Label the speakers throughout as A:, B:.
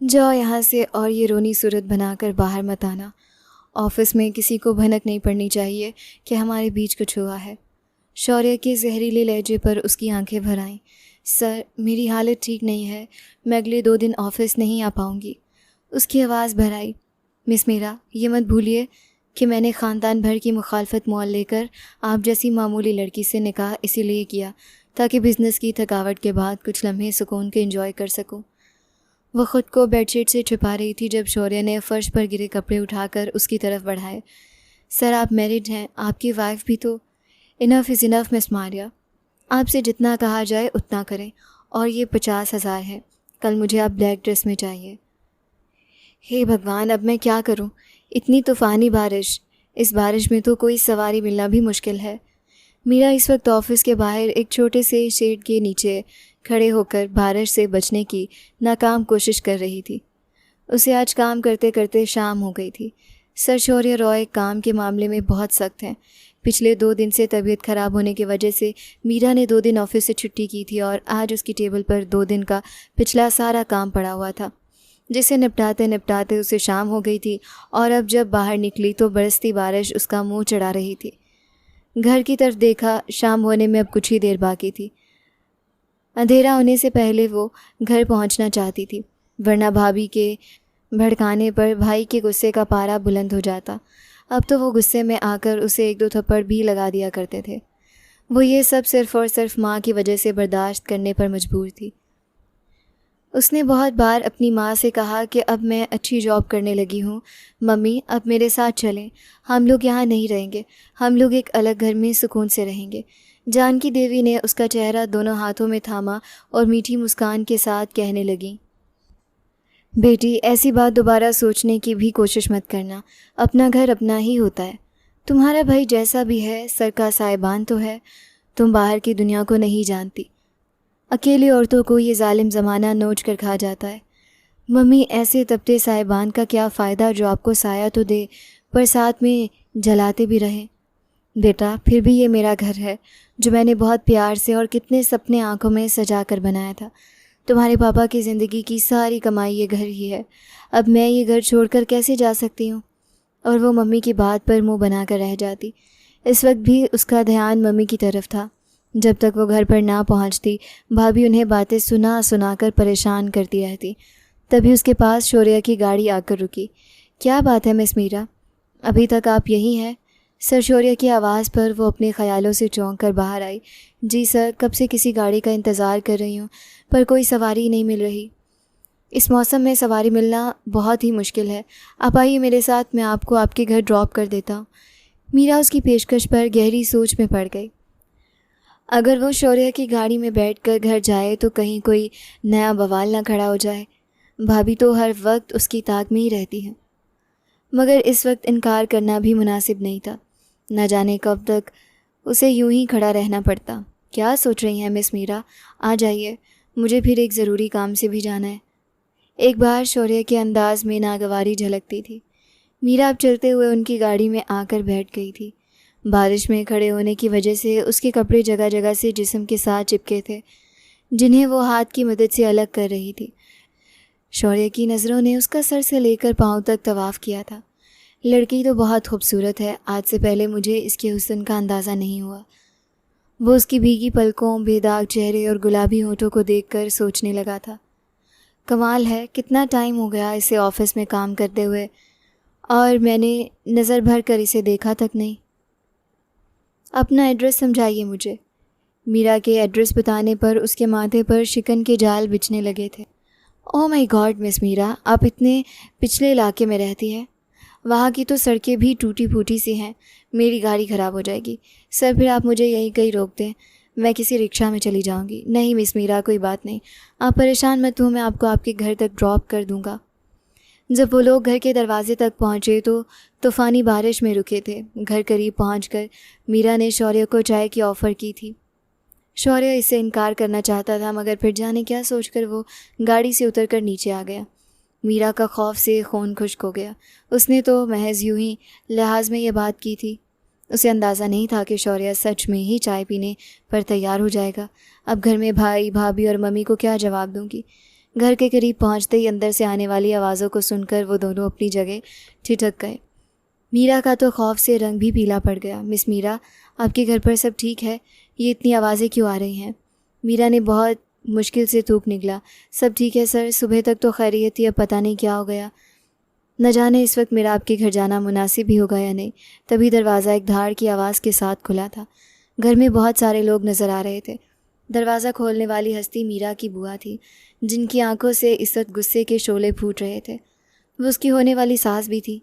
A: जाओ यहाँ से और ये रोनी सूरत बनाकर बाहर मत आना। ऑफिस में किसी को भनक नहीं पड़नी चाहिए कि हमारे बीच कुछ हुआ है। शौर्य के जहरीले लहजे पर उसकी आंखें भर आईं। सर, मेरी हालत ठीक नहीं है, मैं अगले 2 दिन ऑफिस नहीं आ पाऊँगी। उसकी आवाज़ भर आई। मिस मीरा, ये मत भूलिए कि मैंने ख़ानदान भर की मुखालफत मोल लेकर आप जैसी मामूली लड़की से निकाह इसीलिए किया ताकि बिज़नेस की थकावट के बाद कुछ लम्हे सुकून के एंजॉय कर सकूं। वह ख़ुद को बेडशीट से छिपा रही थी जब शौर्य ने फ़र्श पर गिरे कपड़े उठाकर उसकी तरफ बढ़ाए। सर, आप मैरिड हैं, आपकी वाइफ भी तो। Enough is enough miss Maria, आपसे जितना कहा जाए उतना करें। और ये 50,000 है, कल मुझे आप ब्लैक ड्रेस में चाहिए। हे भगवान, अब मैं क्या करूं? इतनी तूफ़ानी बारिश, इस बारिश में तो कोई सवारी मिलना भी मुश्किल है। मीरा इस वक्त ऑफिस के बाहर एक छोटे से शेड के नीचे खड़े होकर बारिश से बचने की नाकाम कोशिश कर रही थी। उसे आज काम करते करते शाम हो गई थी। सर शौर्य रॉय काम के मामले में बहुत सख्त हैं। पिछले 2 दिन से तबीयत ख़राब होने की वजह से मीरा ने 2 दिन ऑफिस से छुट्टी की थी और आज उसकी टेबल पर 2 दिन का पिछला सारा काम पड़ा हुआ था, जिसे निपटाते निपटाते उसे शाम हो गई थी। और अब जब बाहर निकली तो बरसती बारिश उसका मुंह चढ़ा रही थी। घर की तरफ देखा, शाम होने में अब कुछ ही देर बाकी थी। अंधेरा होने से पहले वो घर पहुंचना चाहती थी, वरना भाभी के भड़काने पर भाई के गुस्से का पारा बुलंद हो जाता। अब तो वो गुस्से में आकर उसे 1-2 थप्पड़ भी लगा दिया करते थे। वो ये सब सिर्फ़ और सिर्फ माँ की वजह से बर्दाश्त करने पर मजबूर थी। उसने बहुत बार अपनी माँ से कहा कि अब मैं अच्छी जॉब करने लगी हूँ, मम्मी अब मेरे साथ चलें, हम लोग यहाँ नहीं रहेंगे, हम लोग एक अलग घर में सुकून से रहेंगे। जानकी देवी ने उसका चेहरा दोनों हाथों में थामा और मीठी मुस्कान के साथ कहने लगी, बेटी ऐसी बात दोबारा सोचने की भी कोशिश मत करना, अपना घर अपना ही होता है। तुम्हारा भाई जैसा भी है सर का साहिबान तो है, तुम बाहर की दुनिया को नहीं जानती। अकेली औरतों को ये जालिम ज़माना नोच कर खा जाता है। मम्मी ऐसे तपते साहिबान का क्या फ़ायदा जो आपको साया तो दे पर साथ में जलाते भी रहे। बेटा फिर भी ये मेरा घर है जो मैंने बहुत प्यार से और कितने सपने आंखों में सजा कर बनाया था। तुम्हारे पापा की ज़िंदगी की सारी कमाई ये घर ही है। अब मैं ये घर छोड़कर कैसे जा सकती हूँ? और वो मम्मी की बात पर मुंह बनाकर रह जाती। इस वक्त भी उसका ध्यान मम्मी की तरफ था। जब तक वो घर पर ना पहुंचती, भाभी उन्हें बातें सुना सुनाकर परेशान करती रहती। तभी उसके पास शौर्य की गाड़ी आकर रुकी। क्या बात है मिस मीरा, अभी तक आप यहीं हैं? सर शौर्य की आवाज़ पर वो अपने ख्यालों से चौंक कर बाहर आई। जी सर, कब से किसी गाड़ी का इंतज़ार कर रही हूँ पर कोई सवारी नहीं मिल रही। इस मौसम में सवारी मिलना बहुत ही मुश्किल है। आप आइए मेरे साथ, मैं आपको आपके घर ड्रॉप कर देता हूँ। मीरा उसकी पेशकश पर गहरी सोच में पड़ गई। अगर वो शौर्य की गाड़ी में बैठकर घर जाए तो कहीं कोई नया बवाल ना खड़ा हो जाए। भाभी तो हर वक्त उसकी ताक में ही रहती है। मगर इस वक्त इनकार करना भी मुनासिब नहीं था। न जाने कब तक उसे यूं ही खड़ा रहना पड़ता। क्या सोच रही हैं मिस मीरा? आ जाइए, मुझे फिर एक ज़रूरी काम से भी जाना है। एक बार शौर्य के अंदाज में नागवारी झलकती थी। मीरा अब चलते हुए उनकी गाड़ी में आकर बैठ गई थी। बारिश में खड़े होने की वजह से उसके कपड़े जगह जगह से जिस्म के साथ चिपके थे, जिन्हें वो हाथ की मदद से अलग कर रही थी। शौर्य की नज़रों ने उसका सर से लेकर पाँव तक तवाफ़ किया था। लड़की तो बहुत खूबसूरत है, आज से पहले मुझे इसके हुस्न का अंदाज़ा नहीं हुआ। वो उसकी भीगी पलकों, बेदाग चेहरे और गुलाबी होठों को देखकर सोचने लगा था, कमाल है, कितना टाइम हो गया इसे ऑफिस में काम करते हुए और मैंने नज़र भर कर इसे देखा तक नहीं। अपना एड्रेस समझाइए मुझे। मीरा के एड्रेस बताने पर उसके माथे पर शिकन के जाल बिछने लगे थे। Oh my God miss Meera, आप इतने पिछले इलाके में रहती हैं? वहाँ की तो सड़कें भी टूटी फूटी सी हैं। मेरी गाड़ी ख़राब हो जाएगी। सर फिर आप मुझे यहीं कहीं रोक दें, मैं किसी रिक्शा में चली जाऊँगी। नहीं मिस मीरा, कोई बात नहीं, आप परेशान मत हो, मैं आपको आपके घर तक ड्रॉप कर दूँगा। जब वो लोग घर के दरवाजे तक पहुँचे तो तूफ़ानी बारिश में रुके थे। घर करीब पहुंचकर मीरा ने शौर्य को चाय की ऑफ़र की थी। शौर्य इससे इनकार करना चाहता था, मगर फिर जाने क्या सोचकर वो गाड़ी से उतरकर नीचे आ गया। मीरा का खौफ से खून खुश्क हो गया। उसने तो महज यूं ही लिहाज में ये बात की थी। उसे अंदाज़ा नहीं था कि शौर्य सच में ही चाय पीने पर तैयार हो जाएगा। अब घर में भाई भाभी और मम्मी को क्या जवाब दूंगी? घर के करीब पहुंचते ही अंदर से आने वाली आवाज़ों को सुनकर वो दोनों अपनी जगह ठिठक गए। मीरा का तो खौफ से रंग भी पीला पड़ गया। मिस मीरा, आपके घर पर सब ठीक है? ये इतनी आवाज़ें क्यों आ रही हैं? मीरा ने बहुत मुश्किल से थूक निकला। सब ठीक है सर, सुबह तक तो खैरियत थी, अब पता नहीं क्या हो गया। न जाने इस वक्त मेरा आपके घर जाना मुनासिब भी होगा या नहीं। तभी दरवाज़ा एक धाड़ की आवाज़ के साथ खुला था। घर में बहुत सारे लोग नज़र आ रहे थे। दरवाज़ा खोलने वाली हस्ती मीरा की बुआ थी, जिनकी आंखों से इस वक्त गुस्से के शोले फूट रहे थे। वो उसकी होने वाली सास भी थी,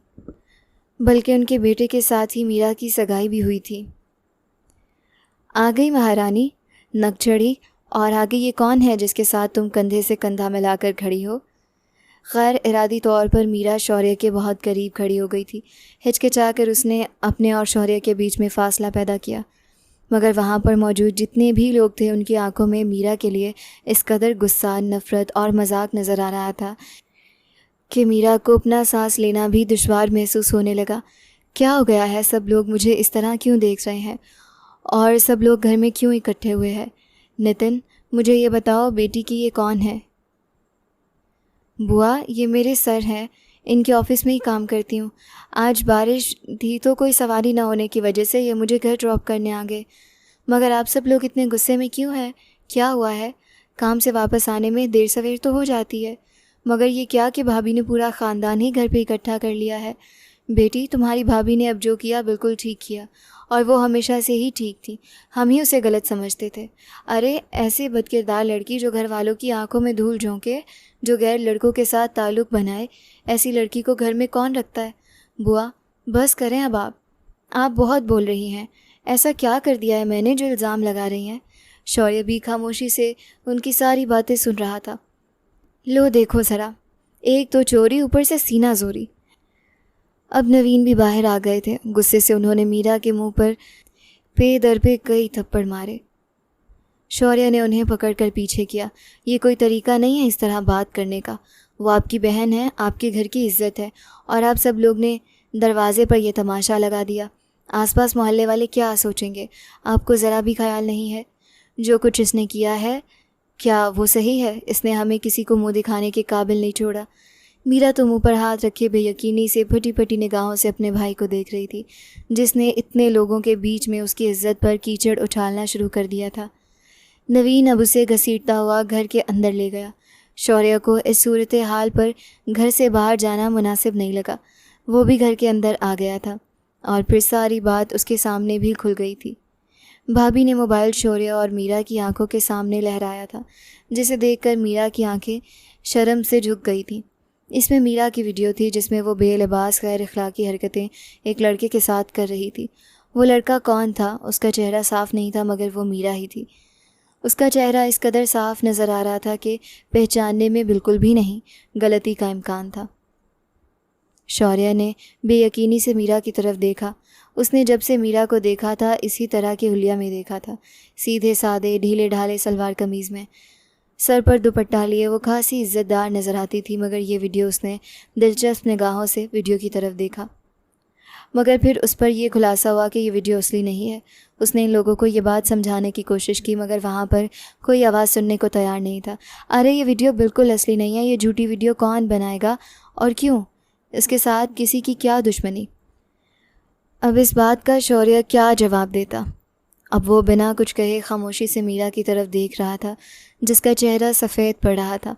A: बल्कि उनके बेटे के साथ ही मीरा की सगाई भी हुई थी। आ गई महारानी, नक चढ़ी, और आगे ये कौन है जिसके साथ तुम कंधे से कंधा मिलाकर खड़ी हो? गैर इरादी तौर पर मीरा शौर्य के बहुत करीब खड़ी हो गई थी। हिचकिचाकर उसने अपने और शौर्य के बीच में फ़ासला पैदा किया, मगर वहाँ पर मौजूद जितने भी लोग थे उनकी आंखों में मीरा के लिए इस कदर गुस्सा, नफ़रत और मजाक नज़र आ रहा था कि मीरा को अपना सांस लेना भी दुश्वार महसूस होने लगा। क्या हो गया है? सब लोग मुझे इस तरह क्यों देख रहे हैं और सब लोग घर में क्यों इकट्ठे हुए हैं? नितिन, मुझे ये बताओ, बेटी की ये कौन है? बुआ, ये मेरे सर हैं, इनके ऑफिस में ही काम करती हूँ। आज बारिश थी तो कोई सवारी ना होने की वजह से ये मुझे घर ड्रॉप करने आ गए। मगर आप सब लोग इतने गुस्से में क्यों हैं? क्या हुआ है? काम से वापस आने में देर सवेर तो हो जाती है, मगर ये क्या कि भाभी ने पूरा ख़ानदान ही घर पे इकट्ठा कर लिया है। बेटी, तुम्हारी भाभी ने अब जो किया बिल्कुल ठीक किया, और वो हमेशा से ही ठीक थी। हम ही उसे गलत समझते थे। अरे ऐसे बदकिरदार लड़की जो घर वालों की आंखों में धूल झोंके, जो गैर लड़कों के साथ ताल्लुक़ बनाए, ऐसी लड़की को घर में कौन रखता है? बुआ, बस करें अब आप बहुत बोल रही हैं। ऐसा क्या कर दिया है मैंने जो इल्ज़ाम लगा रही हैं? शौर्य भी खामोशी से उनकी सारी बातें सुन रहा था। लो देखो ज़रा, एक तो चोरी, ऊपर से सीना जोरी। अब नवीन भी बाहर आ गए थे। गुस्से से उन्होंने मीरा के मुंह पर पे दर पे कई थप्पड़ मारे। शौर्य ने उन्हें पकड़कर पीछे किया। ये कोई तरीका नहीं है इस तरह बात करने का। वो आपकी बहन है, आपके घर की इज्जत है, और आप सब लोग ने दरवाजे पर यह तमाशा लगा दिया। आसपास मोहल्ले वाले क्या सोचेंगे? आपको ज़रा भी ख्याल नहीं है जो कुछ इसने किया है? क्या वो सही है? इसने हमें किसी को मुंह दिखाने के काबिल नहीं छोड़ा। मीरा तो मुंह पर हाथ रखे बेयकीनी से फटी फटी निगाहों से अपने भाई को देख रही थी, जिसने इतने लोगों के बीच में उसकी इज्जत पर कीचड़ उछालना शुरू कर दिया था। नवीन अब उसे घसीटता हुआ घर के अंदर ले गया। शौर्य को इस सूरत हाल पर घर से बाहर जाना मुनासिब नहीं लगा। वो भी घर के अंदर आ गया था और फिर सारी बात उसके सामने भी खुल गई थी। भाभी ने मोबाइल शौर्य और मीरा की आंखों के सामने लहराया था, जिसे देखकर मीरा की आंखें शर्म से झुक गई थीं। इसमें मीरा की वीडियो थी जिसमें वो बेलिबास गैर अखलाकी हरकतें एक लड़के के साथ कर रही थी। वो लड़का कौन था? उसका चेहरा साफ़ नहीं था, मगर वो मीरा ही थी। उसका चेहरा इस कदर साफ नज़र आ रहा था कि पहचानने में बिल्कुल भी नहीं गलती का इम्कान था। शौर्य ने बेयकीनी से मीरा की तरफ देखा। उसने जब से मीरा को देखा था इसी तरह के हुलिया में देखा था, सीधे सादे ढीले ढाले सलवार कमीज़ में, सर पर दुपट्टा लिए वो खासी इज़्ज़तदार नज़र आती थी। मगर ये वीडियो उसने दिलचस्प निगाहों से वीडियो की तरफ देखा, मगर फिर उस पर यह खुलासा हुआ कि ये वीडियो असली नहीं है। उसने इन लोगों को ये बात समझाने की कोशिश की, मगर वहाँ पर कोई आवाज़ सुनने को तैयार नहीं था। अरे ये वीडियो बिल्कुल असली नहीं है, ये झूठी वीडियो कौन बनाएगा और क्यों? इसके साथ किसी की क्या दुश्मनी? अब इस बात का शौर्य क्या जवाब देता? अब वो बिना कुछ कहे खामोशी से मीरा की तरफ देख रहा था, जिसका चेहरा सफ़ेद पड़ रहा था।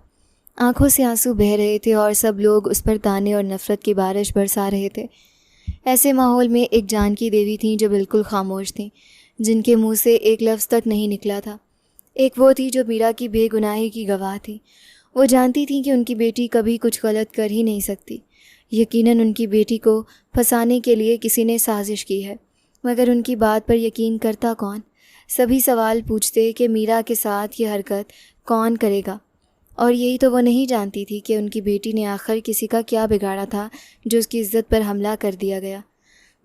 A: आंखों से आंसू बह रहे थे और सब लोग उस पर ताने और नफ़रत की बारिश बरसा रहे थे। ऐसे माहौल में एक जानकी देवी थीं जो बिल्कुल खामोश थीं, जिनके मुंह से एक लफ्ज़ तक नहीं निकला था। एक वो थी जो मीरा की बेगुनाही की गवाह थी। वो जानती थी कि उनकी बेटी कभी कुछ गलत कर ही नहीं सकती। यकीनन उनकी बेटी को फंसाने के लिए किसी ने साजिश की है, मगर उनकी बात पर यकीन करता कौन? सभी सवाल पूछते कि मीरा के साथ ये हरकत कौन करेगा, और यही तो वो नहीं जानती थी कि उनकी बेटी ने आखिर किसी का क्या बिगाड़ा था जो उसकी इज्जत पर हमला कर दिया गया।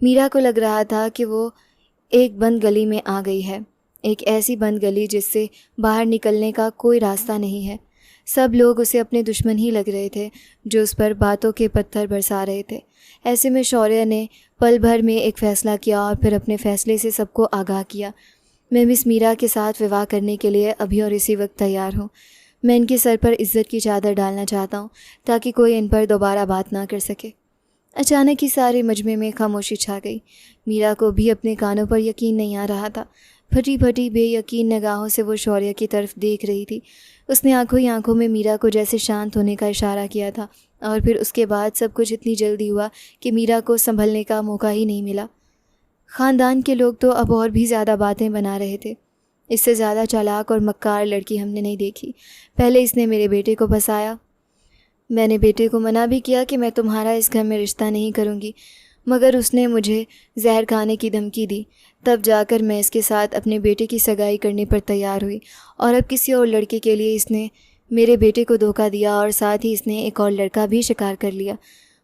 A: मीरा को लग रहा था कि वो एक बंद गली में आ गई है, एक ऐसी बंद गली जिससे बाहर निकलने का कोई रास्ता नहीं है। सब लोग उसे अपने दुश्मन ही लग रहे थे जो उस पर बातों के पत्थर बरसा रहे थे। ऐसे में शौर्य ने पल भर में एक फ़ैसला किया और फिर अपने फ़ैसले से सबको आगाह किया। मैं मिस मीरा के साथ विवाह करने के लिए अभी और इसी वक्त तैयार हूँ। मैं इनके सर पर इज्जत की चादर डालना चाहता हूँ ताकि कोई इन पर दोबारा बात ना कर सके। अचानक ही सारे मजमे में खामोशी छा गई। मीरा को भी अपने कानों पर यकीन नहीं आ रहा था। फटी फटी बेयकीन निगाहों से वो शौर्य की तरफ देख रही थी। उसने आंखों ही आंखों में मीरा को जैसे शांत होने का इशारा किया था, और फिर उसके बाद सब कुछ इतनी जल्दी हुआ कि मीरा को संभलने का मौका ही नहीं मिला। ख़ानदान के लोग तो अब और भी ज़्यादा बातें बना रहे थे। इससे ज़्यादा चालाक और मक्कार लड़की हमने नहीं देखी। पहले इसने मेरे बेटे को फंसाया। मैंने बेटे को मना भी किया कि मैं तुम्हारा इस घर में रिश्ता नहीं करूँगी, मगर उसने मुझे जहर खाने की धमकी दी। तब जाकर मैं इसके साथ अपने बेटे की सगाई करने पर तैयार हुई, और अब किसी और लड़के के लिए इसने मेरे बेटे को धोखा दिया, और साथ ही इसने एक और लड़का भी शिकार कर लिया।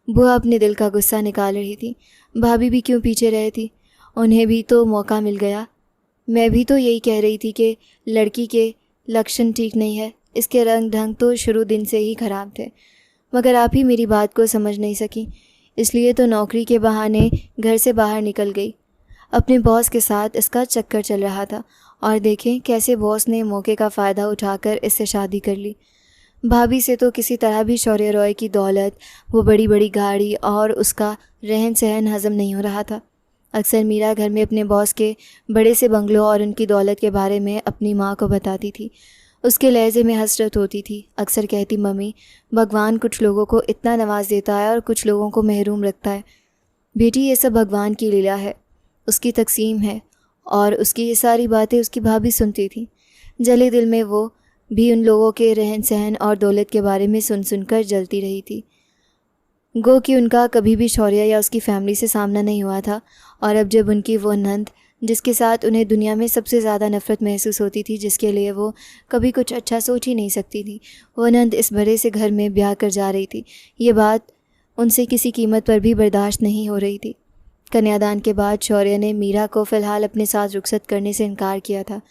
A: बुआ अपने दिल का गुस्सा निकाल रही थी। भाभी भी क्यों पीछे रहे थी, उन्हें भी तो मौका मिल गया। मैं भी तो यही कह रही थी कि लड़की के लक्षण ठीक नहीं है, इसके रंग ढंग तो शुरू दिन से ही ख़राब थे, मगर आप ही मेरी बात को समझ नहीं सकी, इसलिए तो नौकरी के बहाने घर से बाहर निकल गई। अपने बॉस के साथ इसका चक्कर चल रहा था, और देखें कैसे बॉस ने मौके का फ़ायदा उठाकर इससे शादी कर ली। भाभी से तो किसी तरह भी शौर्य रॉय की दौलत, वो बड़ी बड़ी गाड़ी और उसका रहन सहन हज़म नहीं हो रहा था। अक्सर मीरा घर में अपने बॉस के बड़े से बंगलों और उनकी दौलत के बारे में अपनी माँ को बताती थी। उसके लहजे में हसरत होती थी। अक्सर कहती, मम्मी, भगवान कुछ लोगों को इतना नवाज देता है और कुछ लोगों को महरूम रखता है। बेटी, ये सब भगवान की लीला है, उसकी तकसीम है। और उसकी ये सारी बातें उसकी भाभी सुनती थी। जले दिल में वो भी उन लोगों के रहन सहन और दौलत के बारे में सुन सुनकर जलती रही थी। गो कि उनका कभी भी शौर्य या उसकी फैमिली से सामना नहीं हुआ था, और अब जब उनकी वो नंद, जिसके साथ उन्हें दुनिया में सबसे ज़्यादा नफ़रत महसूस होती थी, जिसके लिए वो कभी कुछ अच्छा सोच ही नहीं सकती थी, वो नंद इस बड़े से घर में ब्याह कर जा रही थी, ये बात उनसे किसी कीमत पर भी बर्दाश्त नहीं हो रही थी। कन्यादान के बाद शौर्य ने मीरा को फ़िलहाल अपने साथ रुखसत करने से इनकार किया था।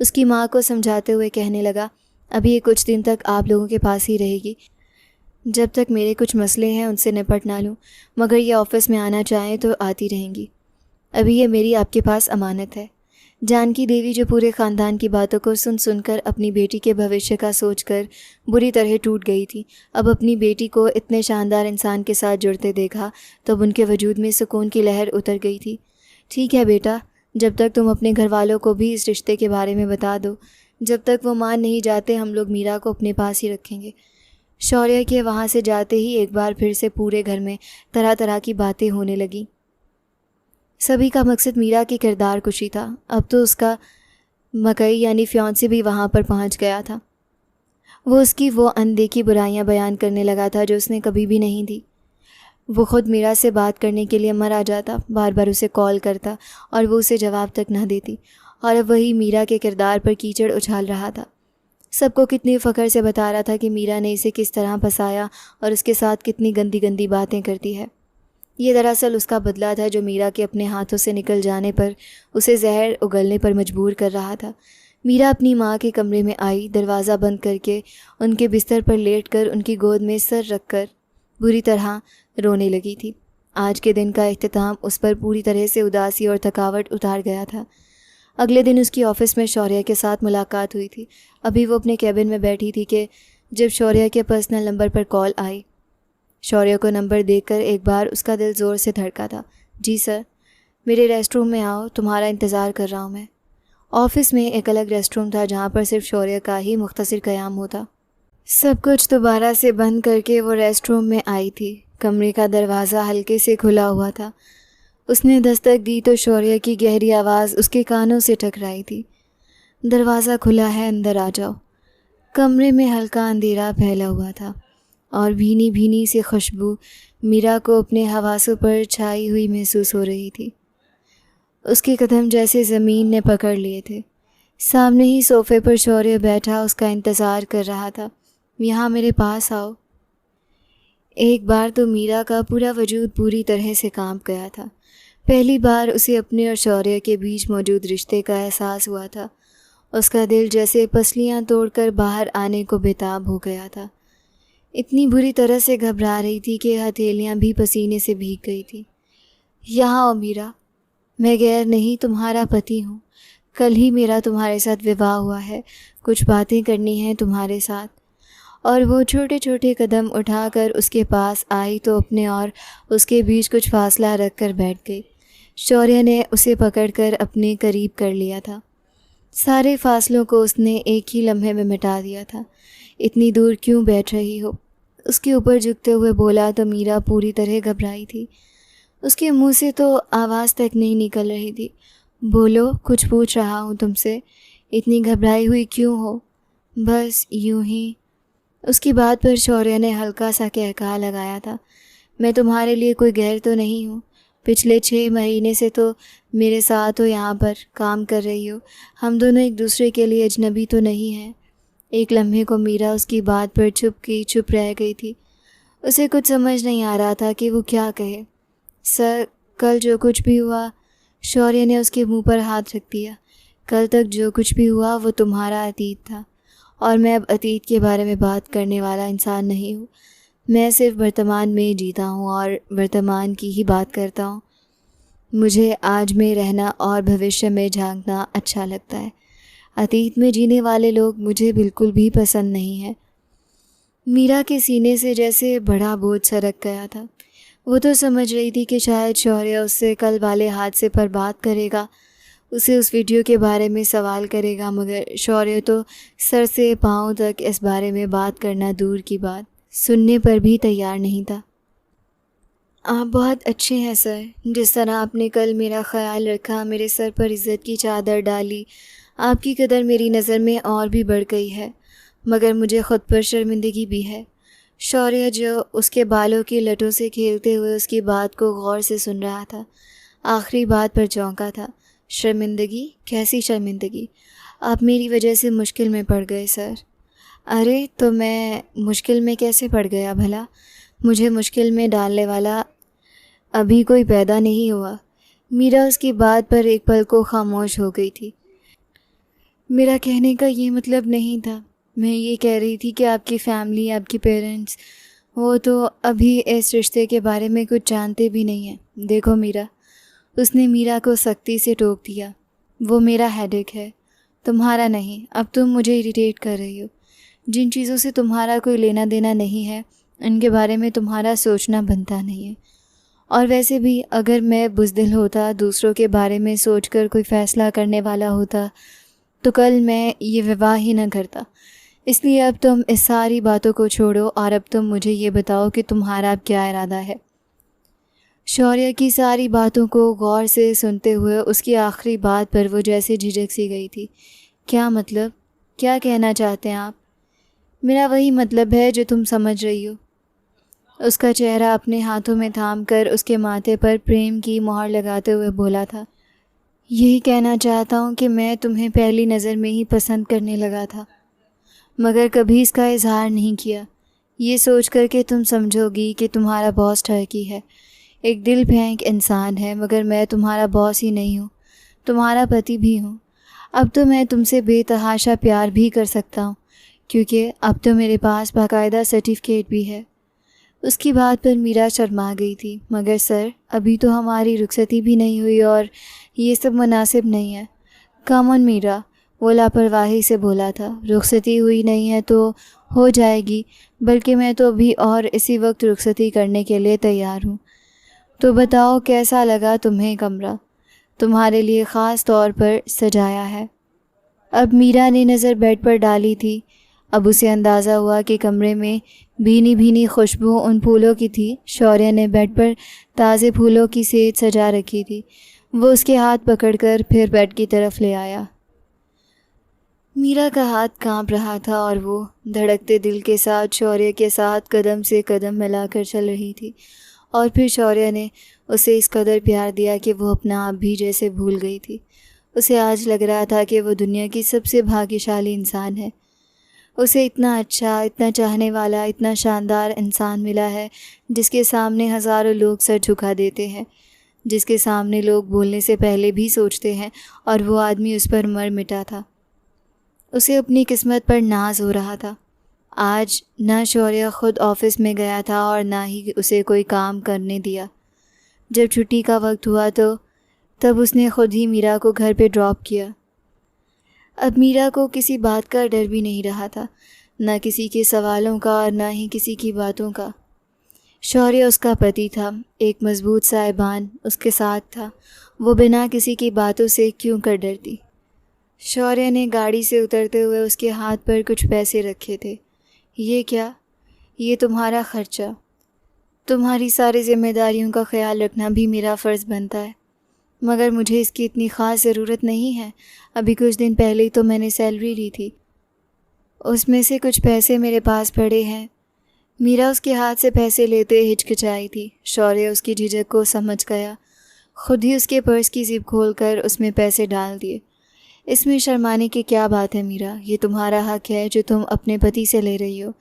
A: उसकी माँ को समझाते हुए कहने लगा, अभी ये कुछ दिन तक आप लोगों के पास ही रहेगी, जब तक मेरे कुछ मसले हैं उनसे निपट ना लूँ, मगर ये ऑफ़िस में आना चाहें तो आती रहेंगी। अभी ये मेरी आपके पास अमानत है। जानकी देवी, जो पूरे ख़ानदान की बातों को सुन सुनकर अपनी बेटी के भविष्य का सोचकर बुरी तरह टूट गई थी, अब अपनी बेटी को इतने शानदार इंसान के साथ जुड़ते देखा तो अब उनके वजूद में सुकून की लहर उतर गई थी। ठीक है बेटा, जब तक तुम अपने घर वालों को भी इस रिश्ते के बारे में बता दो, जब तक वो मान नहीं जाते हम लोग मीरा को अपने पास ही रखेंगे। शौर्य के वहाँ से जाते ही एक बार फिर से पूरे घर में तरह तरह की बातें होने लगी। सभी का मकसद मीरा की किरदार कुशी था। अब तो उसका मकई यानी फियांसे भी वहाँ पर पहुँच गया था। वो उसकी वो अनदेखी बुराइयां बयान करने लगा था जो उसने कभी भी नहीं दी। वो ख़ुद मीरा से बात करने के लिए मर आ जाता, बार बार उसे कॉल करता और वो उसे जवाब तक न देती, और अब वही मीरा के किरदार पर कीचड़ उछाल रहा था। सबको कितनी फ़ख्र से बता रहा था कि मीरा ने इसे किस तरह फंसाया और उसके साथ कितनी गंदी गंदी बातें करती है। ये दरअसल उसका बदला था जो मीरा के अपने हाथों से निकल जाने पर उसे जहर उगलने पर मजबूर कर रहा था। मीरा अपनी माँ के कमरे में आई, दरवाज़ा बंद करके उनके बिस्तर पर लेटकर उनकी गोद में सर रखकर बुरी तरह रोने लगी थी। आज के दिन का इख्तिताम उस पर पूरी तरह से उदासी और थकावट उतार गया था। अगले दिन उसकी ऑफ़िस में शौर्य के साथ मुलाकात हुई थी। अभी वो अपने कैबिन में बैठी थी कि जब शौर्य के पर्सनल नंबर पर कॉल आई। शौर्य को नंबर देखकर एक बार उसका दिल ज़ोर से धड़का था। जी सर, मेरे रेस्ट रूम में आओ, तुम्हारा इंतज़ार कर रहा हूँ मैं। ऑफ़िस में एक अलग रेस्ट रूम था जहाँ पर सिर्फ शौर्य का ही मुख्तसर क़याम होता। सब कुछ दोबारा से बंद करके वो रेस्ट रूम में आई थी। कमरे का दरवाज़ा हल्के से खुला हुआ था। उसने दस्तक दी तो शौर्य की गहरी आवाज़ उसके कानों से टकराई थी। दरवाज़ा खुला है, अंदर आ जाओ। कमरे में हल्का अंधेरा फैला हुआ था और भीनी भीनी सी खुशबू मीरा को अपने हवासों पर छाई हुई महसूस हो रही थी। उसके कदम जैसे ज़मीन ने पकड़ लिए थे। सामने ही सोफ़े पर शौर्य बैठा उसका इंतज़ार कर रहा था। यहाँ मेरे पास आओ। एक बार तो मीरा का पूरा वजूद पूरी तरह से कांप गया था। पहली बार उसे अपने और शौर्य के बीच मौजूद रिश्ते का एहसास हुआ था। उसका दिल जैसे पसलियाँ तोड़कर बाहर आने को बेताब हो गया था। इतनी बुरी तरह से घबरा रही थी कि हथेलियाँ भी पसीने से भीग गई थी। यहाँ आओ मीरा, मैं गैर नहीं, तुम्हारा पति हूँ। कल ही मेरा तुम्हारे साथ विवाह हुआ है, कुछ बातें करनी हैं तुम्हारे साथ। और वो छोटे छोटे कदम उठाकर उसके पास आई तो अपने और उसके बीच कुछ फासला रख कर बैठ गई। शौर्य ने उसे पकड़कर अपने करीब कर लिया था। सारे फासलों को उसने एक ही लम्हे में मिटा दिया था। इतनी दूर क्यों बैठ रही हो? उसके ऊपर झुकते हुए बोला तो मीरा पूरी तरह घबराई थी। उसके मुंह से तो आवाज़ तक नहीं निकल रही थी। बोलो, कुछ पूछ रहा हूँ तुमसे, इतनी घबराई हुई क्यों हो? बस यूं ही। उसकी बात पर शौर्य ने हल्का सा कहका लगाया था। मैं तुम्हारे लिए कोई गैर तो नहीं हूँ। पिछले 6 महीने से तो मेरे साथ हो, यहाँ पर काम कर रही हो। हम दोनों एक दूसरे के लिए अजनबी तो नहीं हैं। एक लम्हे को मीरा उसकी बात पर चुप रह गई थी। उसे कुछ समझ नहीं आ रहा था कि वो क्या कहे। सर, कल जो कुछ भी हुआ, शौर्य ने उसके मुंह पर हाथ रख दिया, कल तक जो कुछ भी हुआ वो तुम्हारा अतीत था और मैं अब अतीत के बारे में बात करने वाला इंसान नहीं हूँ। मैं सिर्फ वर्तमान में जीता हूँ और वर्तमान की ही बात करता हूँ। मुझे आज में रहना और भविष्य में झांकना अच्छा लगता है। अतीत में जीने वाले लोग मुझे बिल्कुल भी पसंद नहीं है। मीरा के सीने से जैसे बड़ा बोझ सरक गया था। वो तो समझ रही थी कि शायद शौर्य उससे कल वाले हादसे पर बात करेगा, उसे उस वीडियो के बारे में सवाल करेगा, मगर शौर्य तो सर से पाँव तक इस बारे में बात करना दूर की बात, सुनने पर भी तैयार नहीं था। आप बहुत अच्छे हैं सर, जिस तरह आपने कल मेरा ख्याल रखा, मेरे सर पर इज़्ज़त की चादर डाली, आपकी कदर मेरी नज़र में और भी बढ़ गई है। मगर मुझे ख़ुद पर शर्मिंदगी भी है। शौर्य जो उसके बालों की लटों से खेलते हुए उसकी बात को गौर से सुन रहा था, आखिरी बात पर चौंका था। शर्मिंदगी? कैसी शर्मिंदगी? आप मेरी वजह से मुश्किल में पड़ गए सर। अरे तो मैं मुश्किल में कैसे पड़ गया भला? मुझे मुश्किल में डालने वाला अभी कोई पैदा नहीं हुआ। मीरा उसकी बात पर एक पल को खामोश हो गई थी। मेरा कहने का ये मतलब नहीं था। मैं ये कह रही थी कि आपकी फैमिली, आपके पेरेंट्स, वो तो अभी इस रिश्ते के बारे में कुछ जानते भी नहीं हैं। देखो मीरा, उसने मीरा को सख्ती से टोक दिया। वो मेरा हेडेक है, तुम्हारा नहीं। अब तुम मुझे इरिटेट कर रही हो। जिन चीज़ों से तुम्हारा कोई लेना देना नहीं है, इनके बारे में तुम्हारा सोचना बनता नहीं है। और वैसे भी अगर मैं बुज़दिल होता, दूसरों के बारे में सोचकर कोई फ़ैसला करने वाला होता, तो कल मैं ये विवाह ही न करता। इसलिए अब तुम इस सारी बातों को छोड़ो और अब तुम मुझे ये बताओ कि तुम्हारा अब क्या इरादा है। शौर्य की सारी बातों को गौर से सुनते हुए उसकी आखिरी बात पर वो जैसे झिझक सी गई थी। क्या मतलब? क्या कहना चाहते हैं आप? मेरा वही मतलब है जो तुम समझ रही हो। उसका चेहरा अपने हाथों में थाम कर उसके माथे पर प्रेम की मोहर लगाते हुए बोला था। यही कहना चाहता हूँ कि मैं तुम्हें पहली नज़र में ही पसंद करने लगा था, मगर कभी इसका इजहार नहीं किया, ये सोच कर कि तुम समझोगी कि तुम्हारा बॉस ठरकी है, एक दिल फेंक इंसान है। मगर मैं तुम्हारा बॉस ही नहीं हूँ, तुम्हारा पति भी हूँ। अब तो मैं तुमसे बेतहाशा प्यार भी कर सकता हूँ, क्योंकि अब तो मेरे पास बाकायदा सर्टिफिकेट भी है। उसकी बात पर मीरा शर्मा गई थी। मगर सर, अभी तो हमारी रुखसती भी नहीं हुई और ये सब मुनासिब नहीं है। कम ऑन मीरा, वो लापरवाही से बोला था। रुखसती हुई नहीं है तो हो जाएगी, बल्कि मैं तो अभी और इसी वक्त रुखसती करने के लिए तैयार हूँ। तो बताओ, कैसा लगा तुम्हें कमरा? तुम्हारे लिए ख़ास तौर पर सजाया है। अब मीरा ने नज़र बेड पर डाली थी। अब उसे अंदाज़ा हुआ कि कमरे में भीनी भीनी खुशबू उन फूलों की थी। शौर्य ने बेड पर ताज़े फूलों की सेज सजा रखी थी। वो उसके हाथ पकड़कर फिर बेड की तरफ ले आया। मीरा का हाथ कांप रहा था और वो धड़कते दिल के साथ शौर्य के साथ कदम से कदम मिलाकर चल रही थी। और फिर शौर्य ने उसे इस कदर प्यार दिया कि वो अपना आप भी जैसे भूल गई थी। उसे आज लग रहा था कि वो दुनिया की सबसे भाग्यशाली इंसान है। उसे इतना अच्छा, इतना चाहने वाला, इतना शानदार इंसान मिला है, जिसके सामने हज़ारों लोग सर झुका देते हैं, जिसके सामने लोग बोलने से पहले भी सोचते हैं, और वो आदमी उस पर मर मिटा था। उसे अपनी किस्मत पर नाज हो रहा था। आज ना शौर्य खुद ऑफिस में गया था और ना ही उसे कोई काम करने दिया। जब छुट्टी का वक्त हुआ तो तब उसने खुद ही मीरा को घर पे ड्रॉप किया। अब मीरा को किसी बात का डर भी नहीं रहा था, न किसी के सवालों का और न ही किसी की बातों का। शौर्य उसका पति था, एक मजबूत साहिबान उसके साथ था। वो बिना किसी की बातों से क्यों कर डरती। शौर्य ने गाड़ी से उतरते हुए उसके हाथ पर कुछ पैसे रखे थे। ये क्या? ये तुम्हारा खर्चा। तुम्हारी सारी जिम्मेदारियों का ख्याल रखना भी मेरा फ़र्ज़ बनता है, मगर मुझे इसकी इतनी ख़ास ज़रूरत नहीं है। अभी कुछ दिन पहले ही तो मैंने सैलरी ली थी, उसमें से कुछ पैसे मेरे पास पड़े हैं। मीरा उसके हाथ से पैसे लेते हिचकिचाई थी। शौर्य उसकी झिझक को समझ गया, खुद ही उसके पर्स की जिप खोलकर उसमें पैसे डाल दिए। इसमें शर्माने की क्या बात है मीरा? ये तुम्हारा हक़ है जो तुम अपने पति से ले रही हो,